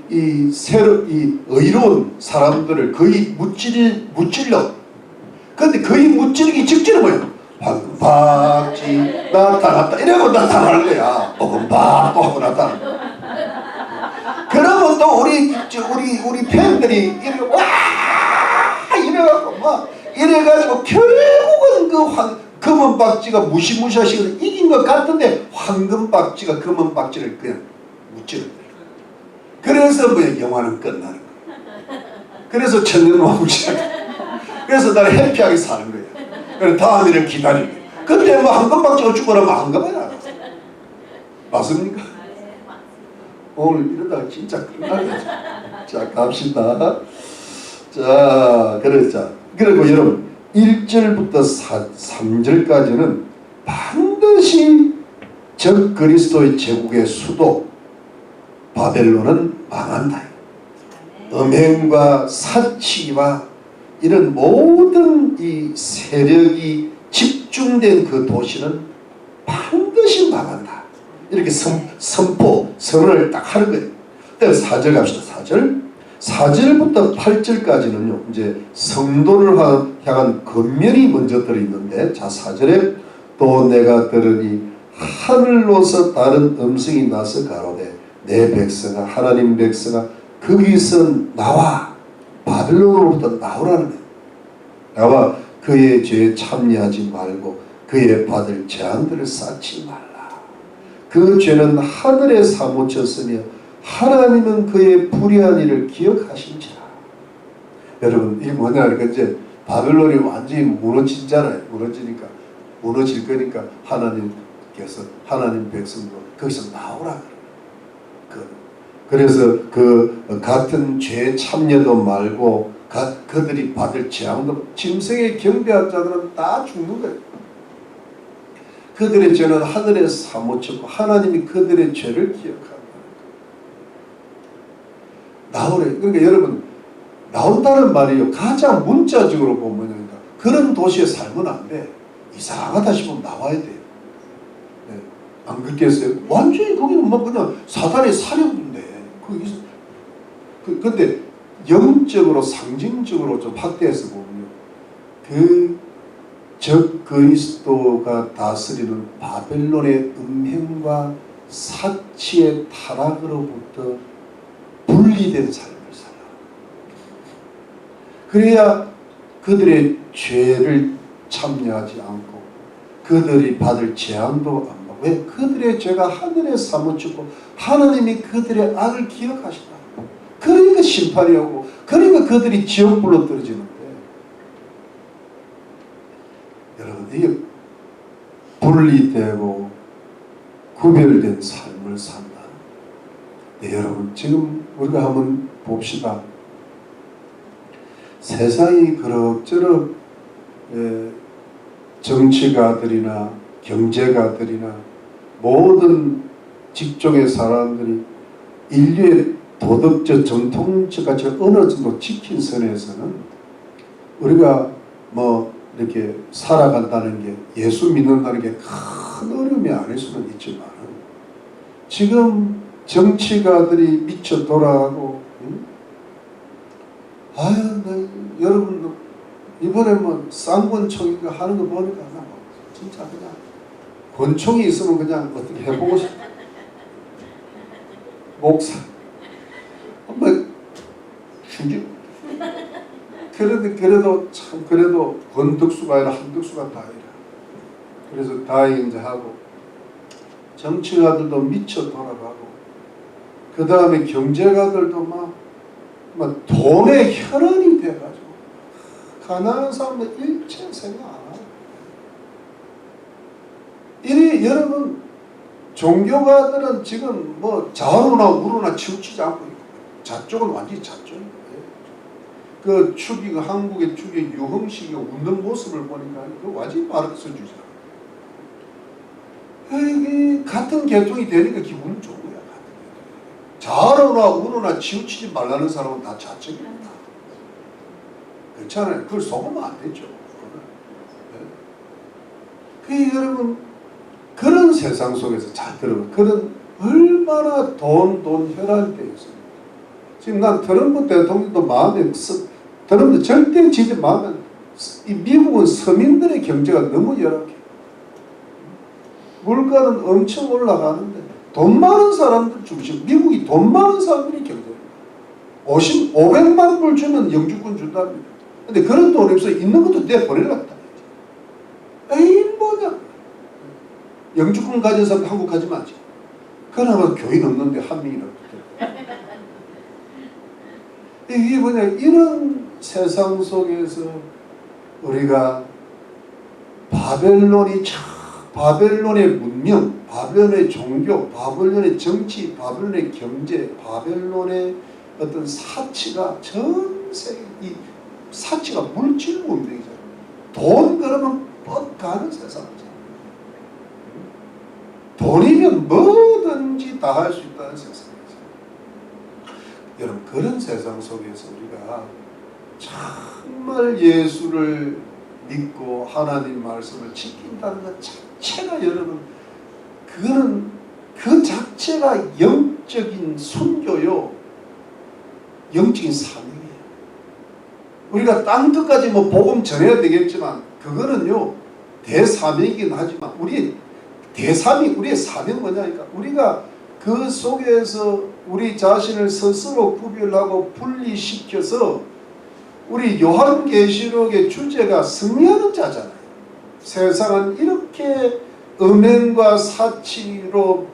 Speaker 1: 의로운 사람들을 거의 무찔러. 근데 거의 무찌르기 직전에 뭐예요? 황금박쥐 나타났다. 이러고 나타나는 거야. 오금박 또 하고 나타나는 거야. 그러면 또 우리 팬들이 이렇게 와 이래갖고 막 이래가지고 결국은 검은박쥐가 무시무시하시고 이긴 것 같은데 황금박쥐가 검은박쥐를 그냥 무찌르는 거예요. 그래서 뭐야 영화는 끝나는 거야. 그래서 천년왕국 시작. 그래서 나는 해피하게 사는 거야. 그래서 다음 일을 기다리는 거야. 근데 뭐 황금박쥐가 죽어라면 안 가봐야 맞습니까? 오늘 이러다가 진짜 끝나겠죠. 자 갑시다. 자 그러자. 그리고 여러분 1절부터 3절까지는 반드시 적 그리스도의 제국의 수도 바벨론은 망한다. 음행과 사치와 이런 모든 이 세력이 집중된 그 도시는 반드시 망한다. 이렇게 선언을 딱 하는 거예요. 4절 갑시다. 4절부터 8절까지는요, 이제 성도를 향한 권면이 먼저 들어있는데, 자, 4절에 또 내가 들으니 하늘로서 다른 음성이 나서 가로되 내 백성아, 하나님 백성아, 거기서 나와, 바벨론으로부터 나오라는 거예요. 나와 그의 죄에 참여하지 말고 그의 받을 재앙들을 쌓지 말라. 그 죄는 하늘에 사무쳤으며 하나님은 그의 불의한 일을 기억하신지라. 여러분, 이게 뭐냐니까 이제 바벨론이 완전히 무너지잖아요. 무너질 거니까 하나님께서 하나님 백성도 거기서 나오라. 그래서 그 같은 죄에 참여도 말고 그들이 받을 재앙도, 짐승에 경배한 자들은 다 죽는 거예요. 그들의 죄는 하늘에 사무쳤고 하나님이 그들의 죄를 기억합니다. 나오래. 그러니까 여러분, 나온다는 말이요, 가장 문자적으로 보면 그런 도시에 살면 안 돼. 이상하다 싶으면 나와야 돼요. 네. 안 그렇겠어요? 완전히 거기는 뭐 그냥 사단의 사령인데. 근데 영적으로 상징적으로 좀 확대해서 보면 그 적 그리스도가 다스리는 바벨론의 음행과 사치의 타락으로부터 분리된 삶을 살아. 그래야 그들의 죄를 참여하지 않고 그들이 받을 재앙도 안 받고. 왜? 그들의 죄가 하늘에 사무치고 하나님이 그들의 악을 기억하신다. 그러니까 심판이 오고, 그러니까 그들이 지옥불로 떨어지는데, 여러분, 이게 분리되고 구별된 삶을 산다. 네, 여러분, 지금 우리가 한번 봅시다. 세상이 그럭저럭 정치가들이나 경제가들이나 모든 직종의 사람들이 인류의 도덕적 정통적 가치를 어느 정도 지킨 선에서는 우리가 뭐 이렇게 살아간다는 게, 예수 믿는다는 게 큰 어려움이 아닐 수는 있지만, 지금 정치가들이 미쳐 돌아가고, 여러분도 이번에 뭐 쌍권총인가 하는 거 보니까 진짜 그냥 권총이 있으면 그냥 어떻게 해보고 싶어. 목사 한번 죽이. 그래도 권득수가 아니라 한득수가 다행이라. 그래서 다행 이제 하고, 정치가들도 미쳐 돌아가고, 그 다음에 경제가들도 막 돈의 혈안이 돼가지고 가난한 사람들 일체 생각 안 하고. 이리 여러분, 종교가들은 지금 뭐 좌우나 우로나 치우치지 않고 있고, 좌쪽은 완전히 좌쪽입니다. 그 축이, 한국의 축의 유흥식이 웃는 모습을 보니까 그 완전히 마르크스 주의자. 이게 같은 계통이 되니까 기분은 좋은 거야. 좌우나 우로나 치우치지 말라는 사람은 다 좌측입니다. 그렇잖아요. 그걸 속으면 안 되죠. 그 여러분, 그런 세상 속에서 잘 들어보면, 그런 얼마나 돈 혈안이 되어 있습니다. 지금 난 트럼프 대통령도 마음에 트럼프 절대 지지 마음에, 이 미국은 서민들의 경제가 너무 열악해. 물가는 엄청 올라가는데 돈 많은 사람들 중심, 미국이 돈 많은 사람들이 경제입니다. 500만 불 주면 영주권 준답니다. 근데 그런 돈이 없어. 있는 것도 내보내려고 다. 에이 뭐냐. 영주권 가진 사람 한국 가지 마지. 그나마 교인 없는데 한 명이라도. 이게 뭐냐. 이런 세상 속에서 우리가 바벨론의 문명, 바벨론의 종교, 바벨론의 정치, 바벨론의 경제, 바벨론의 어떤 사치가 전 세계, 이 사치가 물질 문명이잖아요. 돈 그러면 뻑 가는 세상이죠. 돈이면 뭐든지 다 할 수 있다는 세상이죠. 여러분, 그런 세상 속에서 우리가 정말 예수를 믿고 하나님 말씀을 지킨다는 것 자체가, 여러분, 그거는 그 자체가 영적인 순교요, 영적인 사명이에요. 우리가 땅 끝까지 뭐 복음 전해야 되겠지만 그거는요 대사명이긴 하지만 우리의 사명 뭐냐니까, 우리가 그 속에서 우리 자신을 스스로 구별하고 분리시켜서, 우리 요한계시록의 주제가 승리하는 자잖아요. 세상은 이렇게 음행과 사치로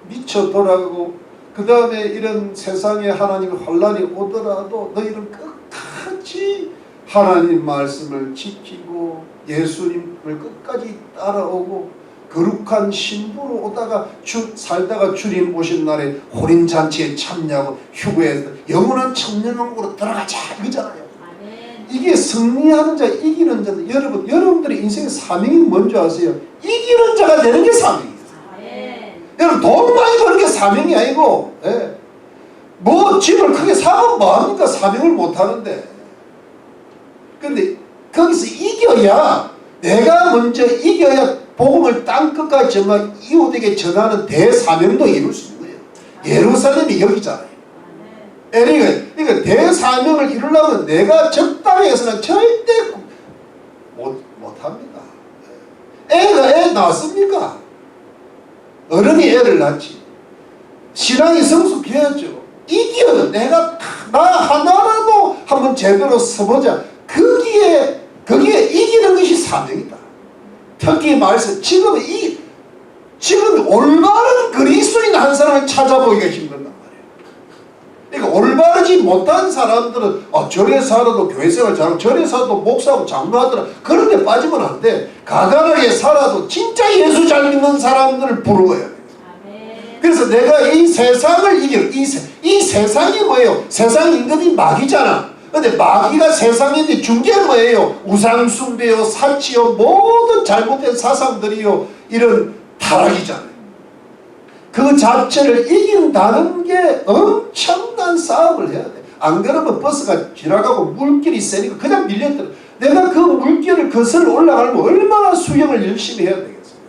Speaker 1: 미쳐 돌아가고, 그 다음에 이런 세상에 하나님의 환란이 오더라도 너희는 끝까지 하나님 말씀을 지키고 예수님을 끝까지 따라오고 거룩한 신부로 오다가 살다가 주님 오신 날에 혼인잔치에 참여하고 휴거해서 영원한 청년왕국으로 들어가자 이거잖아요. 이게 승리하는 자, 이기는 자. 여러분들의 인생의 사명이 뭔지 아세요? 이기는 자가 되는 게 사명이에요. 여러분, 돈 많이 버는 게 사명이 아니고, 예. 뭐 집을 크게 사면 뭐합니까? 사명을 못하는데. 근데 거기서 이겨야, 내가 먼저 이겨야 복음을 땅끝까지 정말 이웃에게 전하는 대사명도 이룰 수 있는 거예요. 예루살렘이 여기잖아요. 그러니까 대사명을 이루려면 내가 적당히 해서는 절대 못합니다. 애가 애 낳습니까? 어른이 애를 낳지. 신앙이 성숙해야죠. 이겨. 나 하나라도 한번 제대로 서보자. 거기에 이기는 것이 사명이다. 특히 말씀, 지금 올바른 그리스도인 한 사람을 찾아보기가 힘든단 말이에요. 그러니까 올바르지 못한 사람들은 절에 살아도 교회생활 잘하고 절에 살아도 목사하고 장로하더라, 그런 데 빠지면 안 돼. 가난하게 살아도 진짜 예수 잘 믿는 사람들을 부르어야 돼. 그래서 내가 이 세상을 이기는, 이 세상이 뭐예요? 세상 임금이 마귀잖아. 근데 마귀가 세상인데 중개는 뭐예요? 우상숭배요, 사치요, 모든 잘못된 사상들이요, 이런 타락이잖아요. 그 자체를 이긴다는 게 엄청난 싸움을 해야 돼. 안 그러면 버스가 지나가고 물길이 세니까 그냥 밀렸더라. 내가 그 물길을 거슬러 올라가려면 얼마나 수영을 열심히 해야 되겠어요.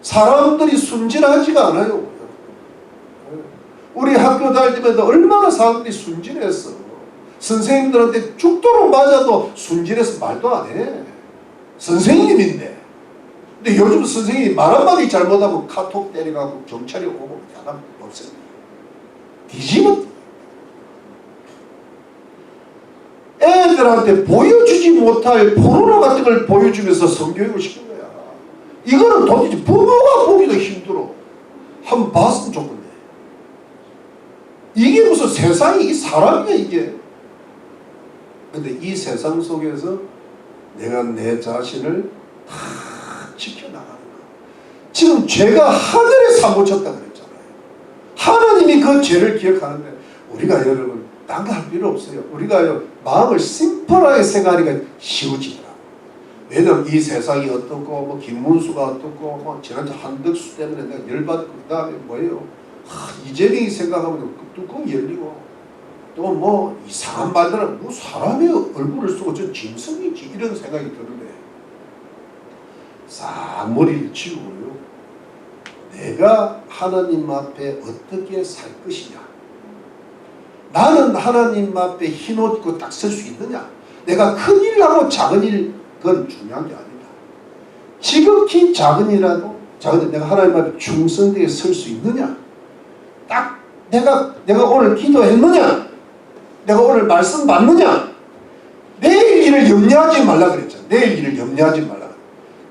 Speaker 1: 사람들이 순진하지가 않아요. 우리 학교 다닐 때마다 얼마나 사람들이 순진했어. 선생님들한테 죽도록 맞아도 순진해서 말도 안 해. 선생님인데. 근데 요즘 선생님이 말 한마디 잘못하면 카톡 때려가고 경찰이 오고 야단 없어요. 뒤집어. 애들한테 보여주지 못할 포르노 같은 걸 보여주면서 성교육을 시킨 거야. 이거는 도대체 부모가 보기도 힘들어. 한번 봤으면 좋겠네. 이게 무슨 세상이, 이 사람이야 이게. 근데 이 세상 속에서 내가 내 자신을 다 지켜나가는 거야. 지금 죄가 하늘에 사무쳤다 그랬잖아요. 하나님이 그 죄를 기억하는데 우리가 여러분 딴 거 할 필요 없어요. 우리가 마음을 심플하게 생각하니까 쉬워지더라고요. 왜냐면 이 세상이 어떻고 뭐 김문수가 어떻고 뭐 지난주 한덕수 때문에 내가 열받고 그 다음에 뭐예요? 이재명이 생각하면 뚜껑 열리고 또 뭐 이상한 말들은 뭐 사람의 얼굴을 쓰고 저 짐승이지 이런 생각이 드는데 싹 머리를 치우고요. 내가 하나님 앞에 어떻게 살 것이냐. 나는 하나님 앞에 흰옷 입고 딱 설 수 있느냐. 내가 큰 일하고 작은 일 그건 중요한 게 아니다. 지극히 작은 일이라도 내가 하나님 앞에 충성되게 설 수 있느냐. 딱 내가 오늘 기도했느냐. 내가 오늘 말씀 받느냐. 내일 일을 염려하지 말라 그랬잖아. 내일 일을 염려하지 말라.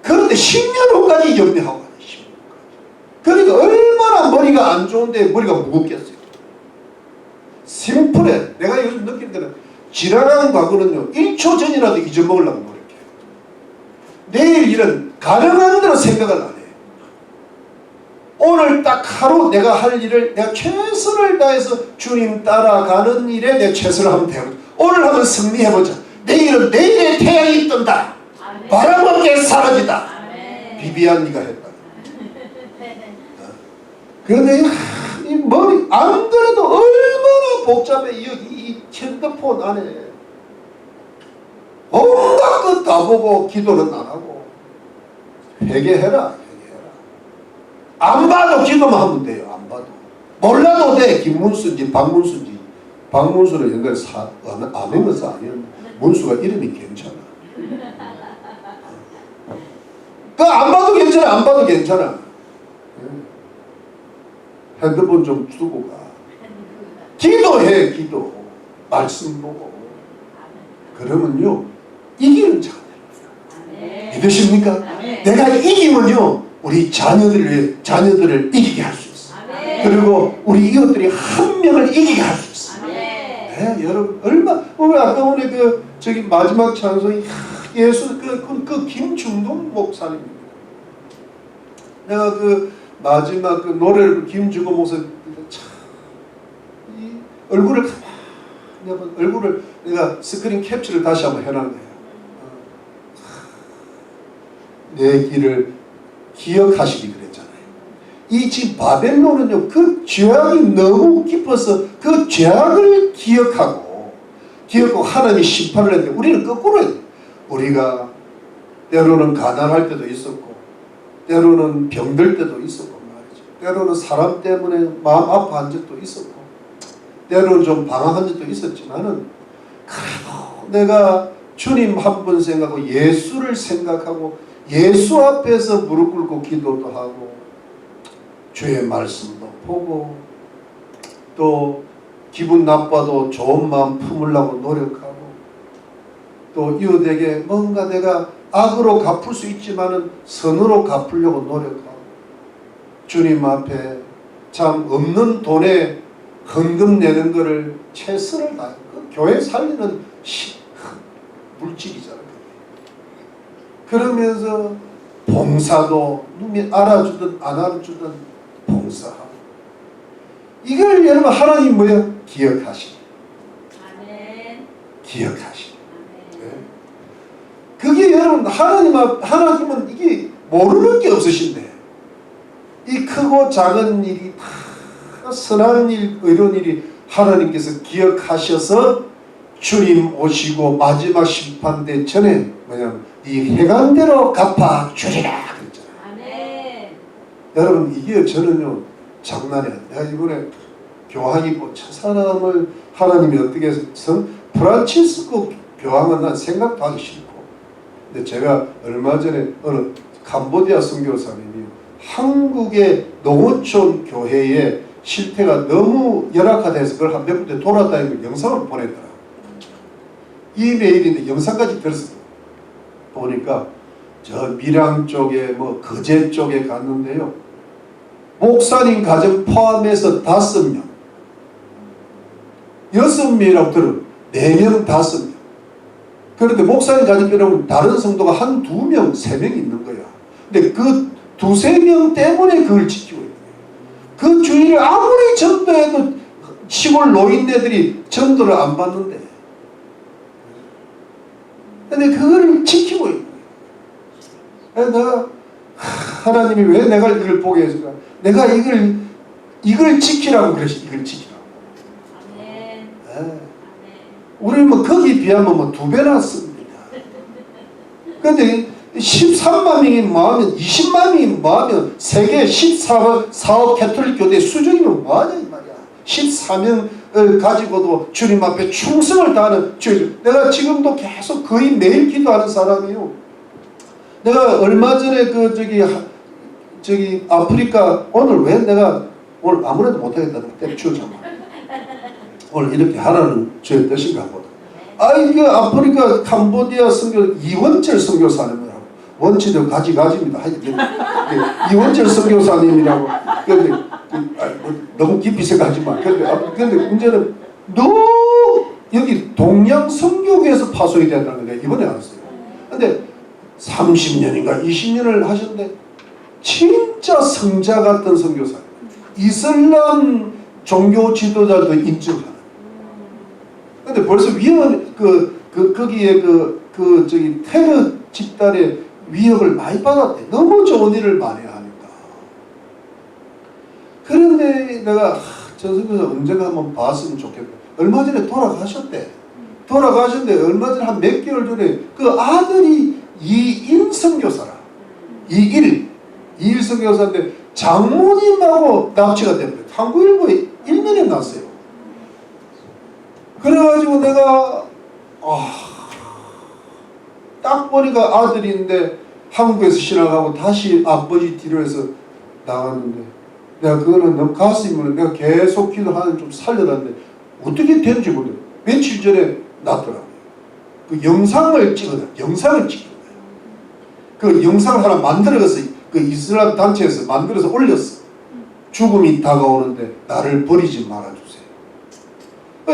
Speaker 1: 그런데 10년 후까지 염려하고 가네. 10년 후까지. 그러니까 얼마나 머리가 안 좋은데 머리가 무겁겠어요. 심플해. 내가 요즘 느낀 데는 지나가는 과거는요 1초 전이라도 잊어먹으려고 노력해. 내일 일은 가능한 대로 생각을 안 해. 오늘 딱 하루 내가 할 일을 내가 최선을 다해서 주님 따라가는 일에 내 최선을 하면 되거든. 오늘 한번 승리해보자. 내일은 내일의 태양이 뜬다. 바람 없게 사라지다. 비비안이가 했다. 그런데 이 머리 안 그래도 얼마나 복잡해. 이 핸드폰 안에 온갖 것 다 보고 기도는 안 하고. 회개해라. 안 봐도 기도만 하면 돼요. 안 봐도 몰라도 돼. 김문수인지 박문수인지. 박문수는 옛날에 암행어사 아니었는데 문수가 이름이 괜찮아. 그 안 봐도 괜찮아. 안 봐도 괜찮아. 핸드폰 좀 두고 가. 기도해. 기도. 말씀 보고. 그러면요 이기는 자녀입니다. 믿으십니까? 내가 이기면요 우리 자녀들을 이기게 할 수 있어. 그리고 우리 이웃들이 한 명을 이기게 할 수 있어. 네, 여러분 우리 아까 오늘 저기 마지막 찬송이 예수 그 김중동 목사님입니다. 내가 마지막 노래를 김중동 목사 이 얼굴을 가만히 얼굴을 내가 스크린 캡처를 다시 한번 해놓은 거예요. 내 길을 기억하시기 그랬잖아요. 이 지금 바벨론은요 그 죄악이 너무 깊어서 그 죄악을 기억하고 하나님이 심판을 했는데 우리는 거꾸로 해요. 우리가 때로는 가난할 때도 있었고 때로는 병들 때도 있었고 말이죠. 때로는 사람 때문에 마음 아파한 적도 있었고 때로는 좀 방황한 적도 있었지만은 그래도 내가 주님 한 분 생각하고 예수를 생각하고 예수 앞에서 무릎 꿇고 기도도 하고 주의 말씀도 보고 또 기분 나빠도 좋은 마음 품으려고 노력하고 또 이웃에게 뭔가 내가 악으로 갚을 수 있지만은 선으로 갚으려고 노력하고 주님 앞에 참 없는 돈에 헌금 내는 거를 최선을 다해 교회 살리는 물질이잖아요. 그러면서 봉사도 누이 알아주든 안 알아주든 봉사하고 이걸 여러분 하나님 뭐야? 기억하시네. 기억하시네. 네. 그게 여러분 하나님은 이게 모르는 게 없으신데 이 크고 작은 일이 다 선한 일, 의로운 일이 하나님께서 기억하셔서 주님 오시고 마지막 심판대 전에 뭐냐면 이 해간대로 갚아주리라 그랬잖아요. 여러분 이게 저는요 장난이 아니에요. 내가 이번에 교황이 저 사람을 하나님이 어떻게 해서 프란치스코 교황은 난 생각도 하기 싫고 근데 제가 얼마 전에 어느 캄보디아 선교사님이 한국의 농어촌 교회의 실태가 너무 열악하다 해서 그걸 한 몇 군데 돌아다니고 영상을 보냈더라. 이메일인데 영상까지 들었어요. 보니까 저 밀양 쪽에 뭐 거제 쪽에 갔는데요. 목사님 가정 포함해서 5명 6명이라고 들어요. 4명 5명. 그런데 목사님 가정 빼놓으면 다른 성도가 한 2명 3명 있는 거야. 근데 그 2-3명 때문에 그걸 지키고 있는 거예요. 그 주의를 아무리 전도해도 시골 노인네들이 전도를 안 받는데 근데 그거를 지키고 있는 거예요. 내가 하나님이 왜 내가 이걸 보게 해줄까? 내가 이걸 지키라고 그랬어. 이걸 지키라고. 네. 우리는 뭐 거기 비하면 뭐 2배나 씁니다. 그런데 13만 명이 뭐하면 20만 명이 뭐하면 세계 14억 캐톨릭 교대 수준이면 뭐하냐 이 말이야. 14명을 가지고도 주님 앞에 충성을 다하는 주님. 내가 지금도 계속 거의 매일 기도하는 사람이요. 내가 얼마 전에 저기 아프리카 오늘 왜 내가 오늘 아무래도 못하겠다 때려치우자 오늘 이렇게 하라는 주의 뜻인가 보다. 그 아프리카 캄보디아 선교 이원철 선교사님이라고 원치도 가지입니다. 이원철 선교사님이라고. 근데 너무 깊이 생각하지 마. 근데 문제는 너 여기 동양 선교계에서 파송이 된다는 걸 이번에 알았어요. 근데 30년인가 20년을 하셨는데 진짜 성자 같은 선교사. 이슬람 종교 지도자도 인정하는. 근데 벌써 위원 그 거기에 저기 테러 집단의 위협을 많이 받았대. 너무 좋은 일을 많이 하니까. 그런데 내가 전선교사 언젠가 한번 봤으면 좋겠다. 얼마 전에 돌아가셨대. 돌아가셨는데 얼마 전에 한 몇 개월 전에 그 아들이 이일 선교사라. 이일 선교사인데 장모님하고 납치가 돼버렸어요. 한국일보에 일면에 났어요. 그래가지고 내가 딱 보니까 아들인데 한국에서 신학하고 다시 아버지 뒤로 해서 나갔는데 내가 그거는 너무 가슴이 내가 계속 기도하는 좀 살려놨는데 어떻게 된지 모르겠어요. 며칠 전에 났더라고요. 그 영상을 찍은 거예요. 그 영상을 하나 만들어서 그 이슬람 단체에서 만들어서 올렸어. 죽음이 다가오는데 나를 버리지 말아주세요.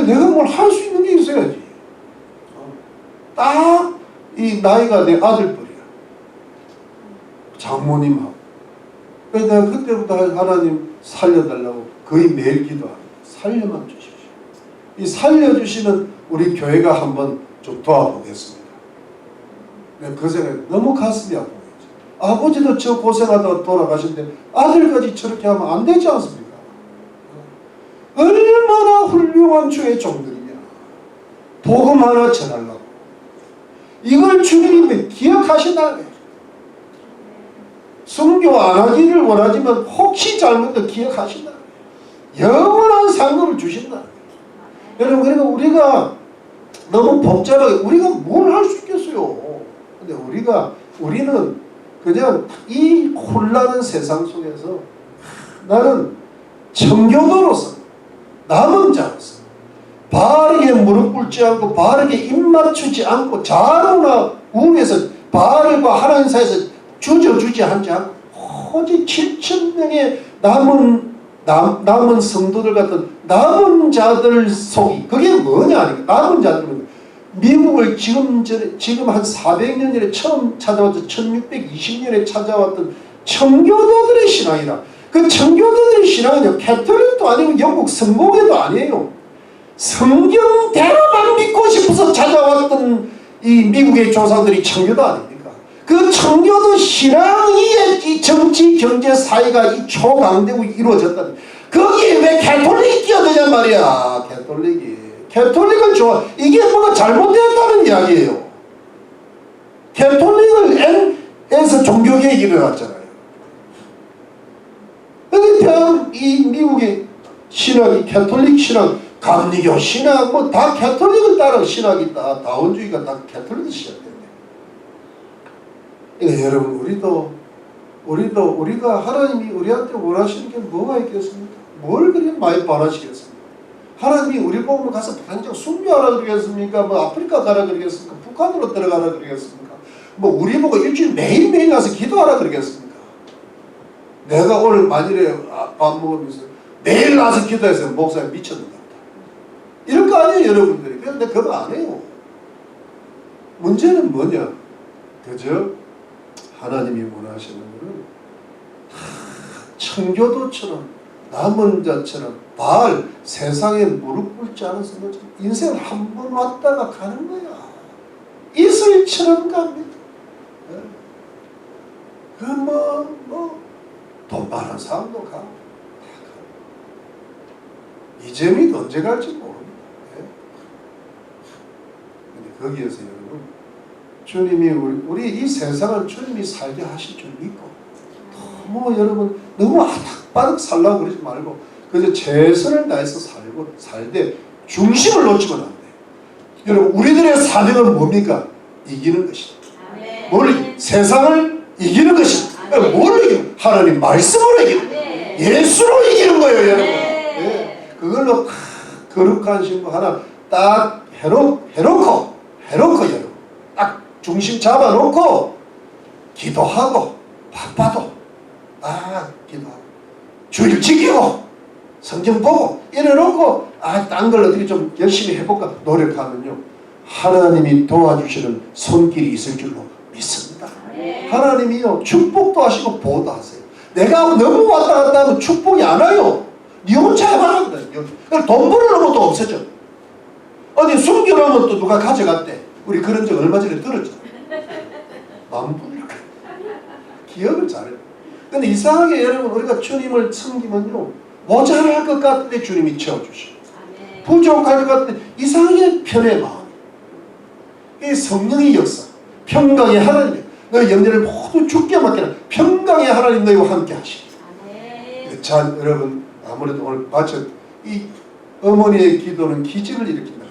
Speaker 1: 내가 뭘 할 수 있는 게 있어야지. 딱 이 나이가 내 아들뻘이야. 장모님하고. 그래서 내가 그때부터 하나님 살려달라고 거의 매일 기도합니다. 살려만 주십시오. 이 살려주시는 우리 교회가 한번 좀 도와보겠습니다. 내가 그 생각에 너무 가슴이 아프고 아버지도 저 고생하다가 돌아가신데 아들까지 저렇게 하면 안 되지 않습니까? 얼마나 훌륭한 주의 종들이냐. 복음 하나 전하려고. 이걸 주님이 기억하신다는 거예요. 순교 안 하기를 원하지만 혹시 잘못도 기억하신다는 거예요. 영원한 상급을 주신다는 거예요. 여러분, 그러니까 우리가 너무 복잡하게 우리가 뭘 할 수 있겠어요. 근데 우리는 그냥 이 혼란한 세상 속에서 나는 청교도로서 남은 자로서 바알에게 무릎 꿇지 않고 바알에게 입 맞추지 않고 좌로나 우에서 바알과 하나님 사이에서 주저주지 하지 않고 오직 7,000명의 남은 성도들 같은 남은 자들 속이 그게 뭐냐? 남은 자들은 미국을 지금 한 400년 전에 처음 찾아왔던 1620년에 찾아왔던 청교도들의 신앙이라. 그 청교도들의 신앙은요, 캐톨릭도 아니고 영국 성공회도 아니에요. 성경대로만 믿고 싶어서 찾아왔던 이 미국의 조상들이 청교도 아닙니까? 그 청교도 신앙이 이 정치, 경제, 사회가 이 초강대고 이루어졌다는 거기에 왜 캐톨릭이 끼어드냔 말이야. 캐톨릭을 좋아. 이게 뭐가 잘못되었다는 이야기예요. 캐톨릭을 N에서 종교개혁이 일어났잖아요. 근데 이 미국의 신학이 캐톨릭 신학, 감리교 신학, 뭐 다 캐톨릭을 따라 신학이 다 다원주의가 다 캐톨릭이 시작됐네. 그러니까 여러분 우리가 하나님이 우리한테 원하시는 게 뭐가 있겠습니까? 뭘 그렇게 많이 바라시겠습니까? 하나님이 우리 보고 가서 당장 순교하라 그러겠습니까? 뭐 아프리카 가라 그러겠습니까? 북한으로 들어가라 그러겠습니까? 뭐 우리 보고 일주일 매일매일 가서 기도하라 그러겠습니까? 내가 오늘 만일에 밥 먹으면서 매일 나서 기도해서 목사님 미쳤는 것 같다. 이럴 거 아니에요, 여러분들이. 그런데 그거 안 해요. 문제는 뭐냐? 그죠? 하나님이 원하시는 것은 청교도처럼 남은 자처럼 바알 세상에 무릎 꿇지 않아서 인생 한 번 왔다가 가는 거야. 이슬처럼 갑니다. 돈 많은 사람도 가. 이재민이 언제 갈지 모릅니다. 근데 거기에서 여러분, 주님이 우리 이 세상을 주님이 살게 하실 줄 믿고 너무 여러분 너무 아닥바닥 살라고 그러지 말고 그저 최선을 다해서 살되 중심을 놓치면 안 돼. 여러분, 우리들의 사명은 뭡니까? 이기는 것이다. 뭘 세상을 이기는 것이다. 뭘 이기는? 하나님 말씀으로 이기는 거예요. 예수로 이기는 거예요, 여러분. 네. 그걸로 거룩한 신부 하나 딱 해놓고 여러분 딱 중심 잡아놓고 기도하고 바빠도 기도하고 주일 지키고 성경 보고 이래놓고 딴 걸 어떻게 좀 열심히 해볼까 노력하면요 하나님이 도와주시는 손길이 있을 줄로 믿습니다. 하나님이요 축복도 하시고 보호도 하세요. 내가 너무 왔다 갔다 하면 축복이 안 와요. 니 혼자 해봐라. 돈 벌으려면 또 없어져. 어디 숨겨놓으면 또 누가 가져갔대. 우리 그런 적 얼마 전에 들었잖아. 만분을 기억을 잘해요. 근데 이상하게 여러분 우리가 주님을 섬기면요 모자랄 것 같은데 주님이 채워주시고 부족할 것 같은데 이상하게 편해 마음이. 이 성령의 역사, 평강의 하나님, 너희 영혼을 모두 죽게 맡기라. 평강의 하나님 너희와 함께 하시리. 자, 여러분 아무래도 오늘 바쳐 이 어머니의 기도는 기적을 일으킨다.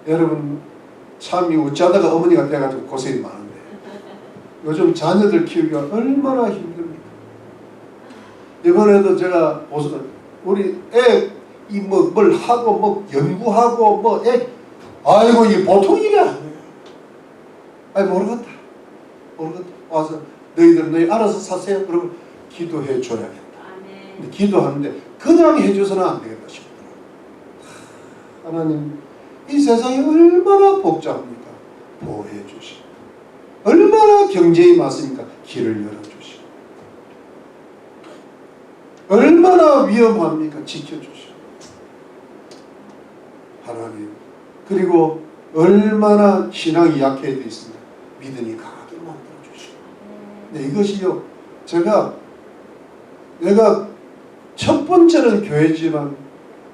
Speaker 1: 여러분 참 어쩌다가 어머니가 돼가지고 고생이 많은데 요즘 자녀들 키우기가 얼마나 힘듭니까? 이번에도 제가 우리 애 뭘 하고 뭐 연구하고 뭐 애 아이고 이게 보통 일이 아니에요. 아니 모르겠다. 와서 너희 알아서 사세요. 그러면 기도해 줘야겠다. 근데 기도하는데 그냥 해줘서는 안 되겠다 싶더라고요. 하나님 이 세상이 얼마나 복잡합니까? 보호해 주시고 얼마나 경제에 맞습니까? 길을 열어주시고 얼마나 위험합니까? 지켜주시고 하나님 그리고 얼마나 신앙이 약해져 있습니다. 믿음이 강하게 만들어주시고 네, 이것이요 내가 첫 번째는 교회지만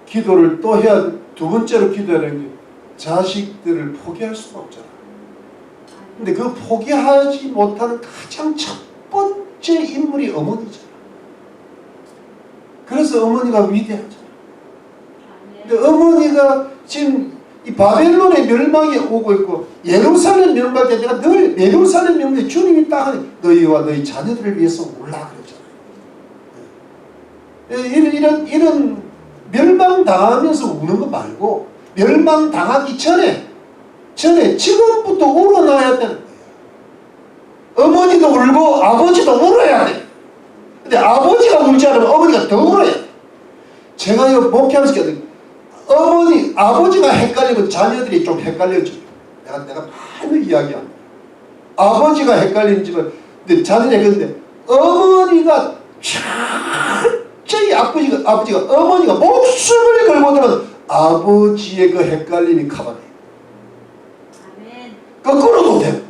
Speaker 1: 기도를 또 해야 두 번째로 기도해야 되는 게 자식들을 포기할 수가 없잖아요. 근데 그 포기하지 못하는 가장 첫 번째 인물이 어머니잖아요. 그래서 어머니가 위대하잖아요. 근데 어머니가 지금 이 바벨론의 멸망이 오고 있고 예루살렘 멸망할 때 내가 늘 예루살렘 멸망에 주님이 딱 하니 너희와 너희 자녀들을 위해서 올라 그랬잖아요. 이런 멸망당하면서 우는 거 말고 멸망당하기 전에 지금부터 울어놔야 되는 거예요. 어머니도 울고 아버지도 울어야 돼. 근데 아버지가 울지 않으면 어머니가 더 울어야 돼. 제가 목회하면서 아버지가 헷갈리면 자녀들이 좀 헷갈려져요. 내가 많이 이야기합니다. 아버지가 헷갈리지만 근데 자녀들이 헷갈리는데 어머니가 철저히 아버지가 어머니가 목숨을 걸고 들면 아버지의 그 헷갈림이 커버려요. 거꾸로도 돼요.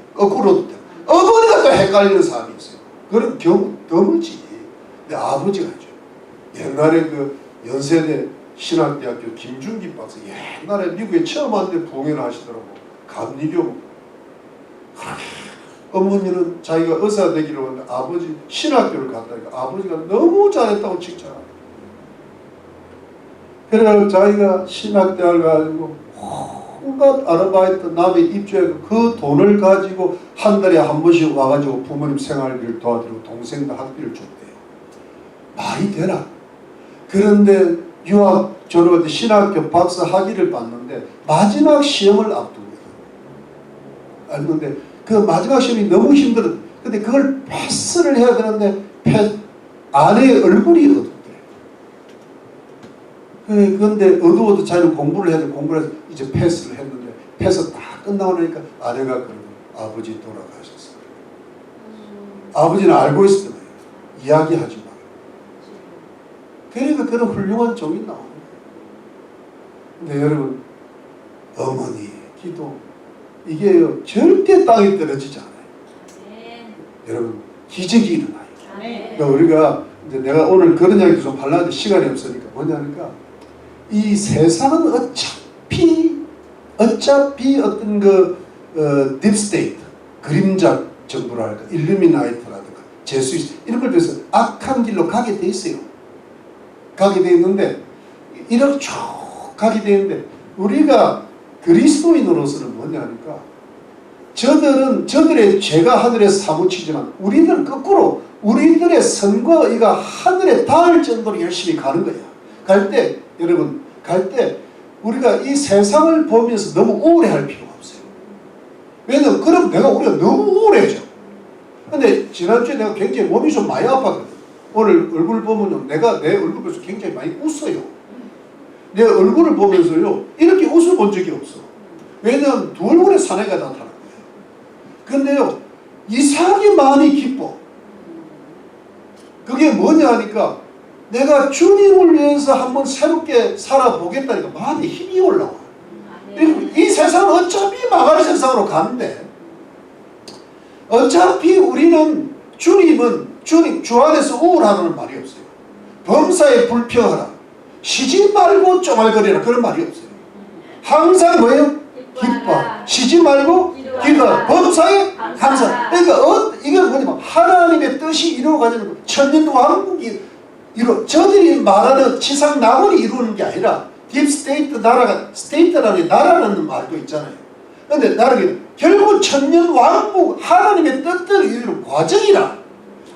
Speaker 1: 어머니가 또 헷갈리는 사람이 있어요. 그런 경우 드물지. 근데 아버지가 하죠. 옛날에 그 연세대 신학대학교 김준기 박사 옛날에 미국에 처음 왔는데 부흥회를 하시더라고. 감리교. 어머니는 자기가 의사 되기로 했는데 아버지 신학교를 갔다니까 아버지가 너무 잘했다고 칭찬하고. 그래서 자기가 신학대학을 가지고 온갖 아르바이트 남의 입주해서 그 돈을 가지고 한 달에 한 번씩 와가지고 부모님 생활비를 도와드리고 동생들 학비를 줬대요. 말이 되나? 그런데 유학 졸업할 때 신학교 박사 학위를 받는데 마지막 시험을 앞두고 있는데 그 마지막 시험이 너무 힘들어. 근데 그걸 패스를 해야 되는데 아내의 얼굴이 어둡대. 그런데 어두워도 자기는 공부를 해야 돼. 공부를 해서 이제 패스를 했는데 패스 다 끝나고 나니까 아내가 그러고 아버지 돌아가셨어. 아버지는 알고 있었던 거예요. 이야기하지 마. 그러니까 그런 훌륭한 종이 나오는 거예요. 근데 여러분 어머니 기도 이게요 절대 땅에 떨어지지 않아요. 여러분 기적이 일어나요. 그러니까 우리가 이제 내가 오늘 그런 이야기도 좀 하려는데 시간이 없으니까 뭐냐니까 이 세상은 어차피 어떤 딥스테이트 그림자 정부랄까 일루미나이트라든가 제수이스 이런 걸 통해서 악한 길로 가게 돼 있어요. 가게 돼 있는데 이렇게 쭉 가게 돼 있는데 우리가 그리스도인으로서는 뭐냐니까 저들의 죄가 하늘에 사무치지만 우리들은 거꾸로 우리들의 선과 의가 하늘에 닿을 정도로 열심히 가는 거야. 여러분 갈 때 우리가 이 세상을 보면서 너무 우울해할 필요가 없어요. 왜냐면 그럼 우리가 너무 우울해져. 근데 지난주에 내가 굉장히 몸이 좀 많이 아팠거든. 오늘 얼굴 보면 내 얼굴 보면서 굉장히 많이 웃어요. 내 얼굴을 보면서요 이렇게 웃어본 적이 없어. 왜냐면 두 얼굴에 사내가 나타난 거예요. 근데요 이상하게 마음이 기뻐. 그게 뭐냐 하니까 내가 주님을 위해서 한번 새롭게 살아보겠다니까 마음에 힘이 올라와. 이 세상은 어차피 망할 세상으로 가는데, 어차피 우리는 주님 주 안에서 우울하는 말이 없어요. 범사에 불평하라, 쉬지 말고 쪼말거리라, 그런 말이 없어요. 항상 뭐예요? 기뻐. 쉬지 말고 기도하라. 범사에 감사. 그러니까 이건 뭐냐면 하나님의 뜻이 이루어가지는 거예요. 천년왕국이 저들이 말하는 지상 낙원이 이루는 게 아니라 딥스테이트 나라가, 스테이트라는 나라라는 말도 있잖아요. 근데 나라는 결국 천년왕국 하나님의 뜻대로 이루는 과정이라.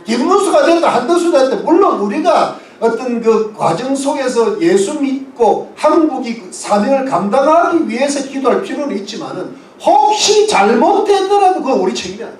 Speaker 1: 김문수가 됐다 한덕수가 됐다, 물론 우리가 어떤 그 과정 속에서 예수 믿고 한국이 사명을 감당하기 위해서 기도할 필요는 있지만은, 혹시 잘못되더라도 그건 우리 책임이 아니에요.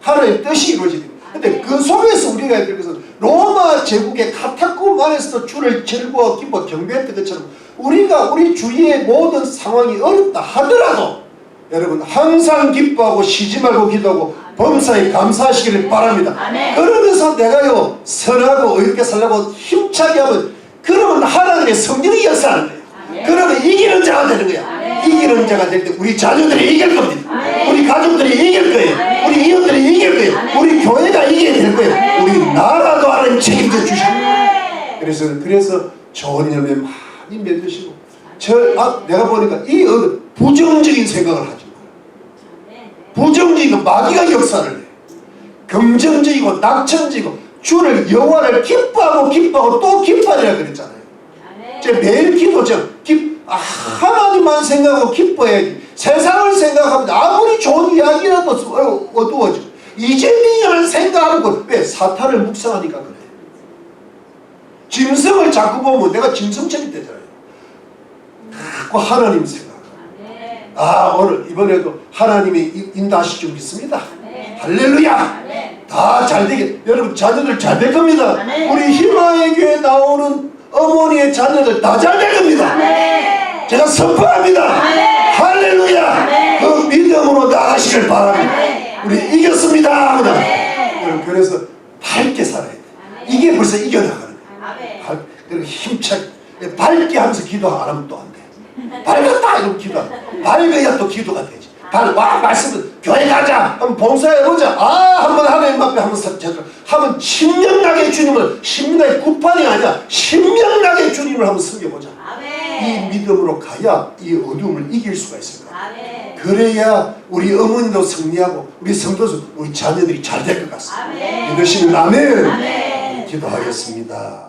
Speaker 1: 하나님의 뜻이 이루어지는. 근데 그 속에서 우리가 해야 될 것은, 로마 제국의 카타콤 안에서도 주를 즐거워 기뻐 경배했던 것처럼, 우리가 우리 주위의 모든 상황이 어렵다 하더라도 여러분 항상 기뻐하고 쉬지 말고 기도하고 범사에 감사하시기를 바랍니다. 그러면서 내가요 선하고 의롭게 살려고 힘차게 하면, 그러면 하나님의 성령이 역사하는 거예요. 그러면 이기는 자가 되는 거야. 이기는 자가 될 때 우리 자녀들이 이길 겁니다. 우리 가족들이 이길 거예요. 우리 이웃들이 이길 거예요. 우리 교회가 이겨야 될 거예요. 우리 나라도 하나님 책임져 주시고. 그래서 좋은 열매 많이 맺으시고, 내가 보니까 이 부정적인 생각을 하지 마요. 부정적이고 마귀가 역사를 해. 긍정적이고 낙천적이고 주를 여호와를 기뻐하고 또 기뻐하리라 그랬잖아요. 제가 매일 기도죠. 하나님만 생각하고 기뻐해야지. 세상을 생각하면 아무리 좋은 이야기라도 어두워져. 이재명을 생각하고, 왜? 사탄을 묵상하니까 그래. 짐승을 자꾸 보면 내가 짐승처럼 되잖아요. 자꾸 하나님 생각하고. 오늘 이번에도 하나님이 인도하실 줄 믿습니다. 할렐루야. 다 잘되게, 여러분 자녀들 잘 될 겁니다. 우리 희망의 교회에 나오는 어머니의 자녀들 다 잘 될 겁니다. 제가 선포합니다. 할렐루야. 그 믿음으로 나가시길 바랍니다. 우리 이겼습니다. 여러분 그래서 밝게 살아야 돼. 이게 벌써 이겨나가는 거예요. 그리고 힘차게 밝게 하면서 기도 안 하면 또 안 돼. 밝았다 이러면 기도하고, 밝아야 또 기도가 되지. 말씀은 교회 가자 한번 봉사해보자, 한번 하나님 앞에 한번 하면 신명나게 주님을, 신명나게 구판이 아니라 신명나게 주님을 한번 섬겨보자. 이 믿음으로 가야 이 어둠을 이길 수가 있습니다. 그래야 우리 어머니도 승리하고 우리 성도수, 우리 자녀들이 잘 될 것 같습니다. 믿으시면 아멘. 기도하겠습니다.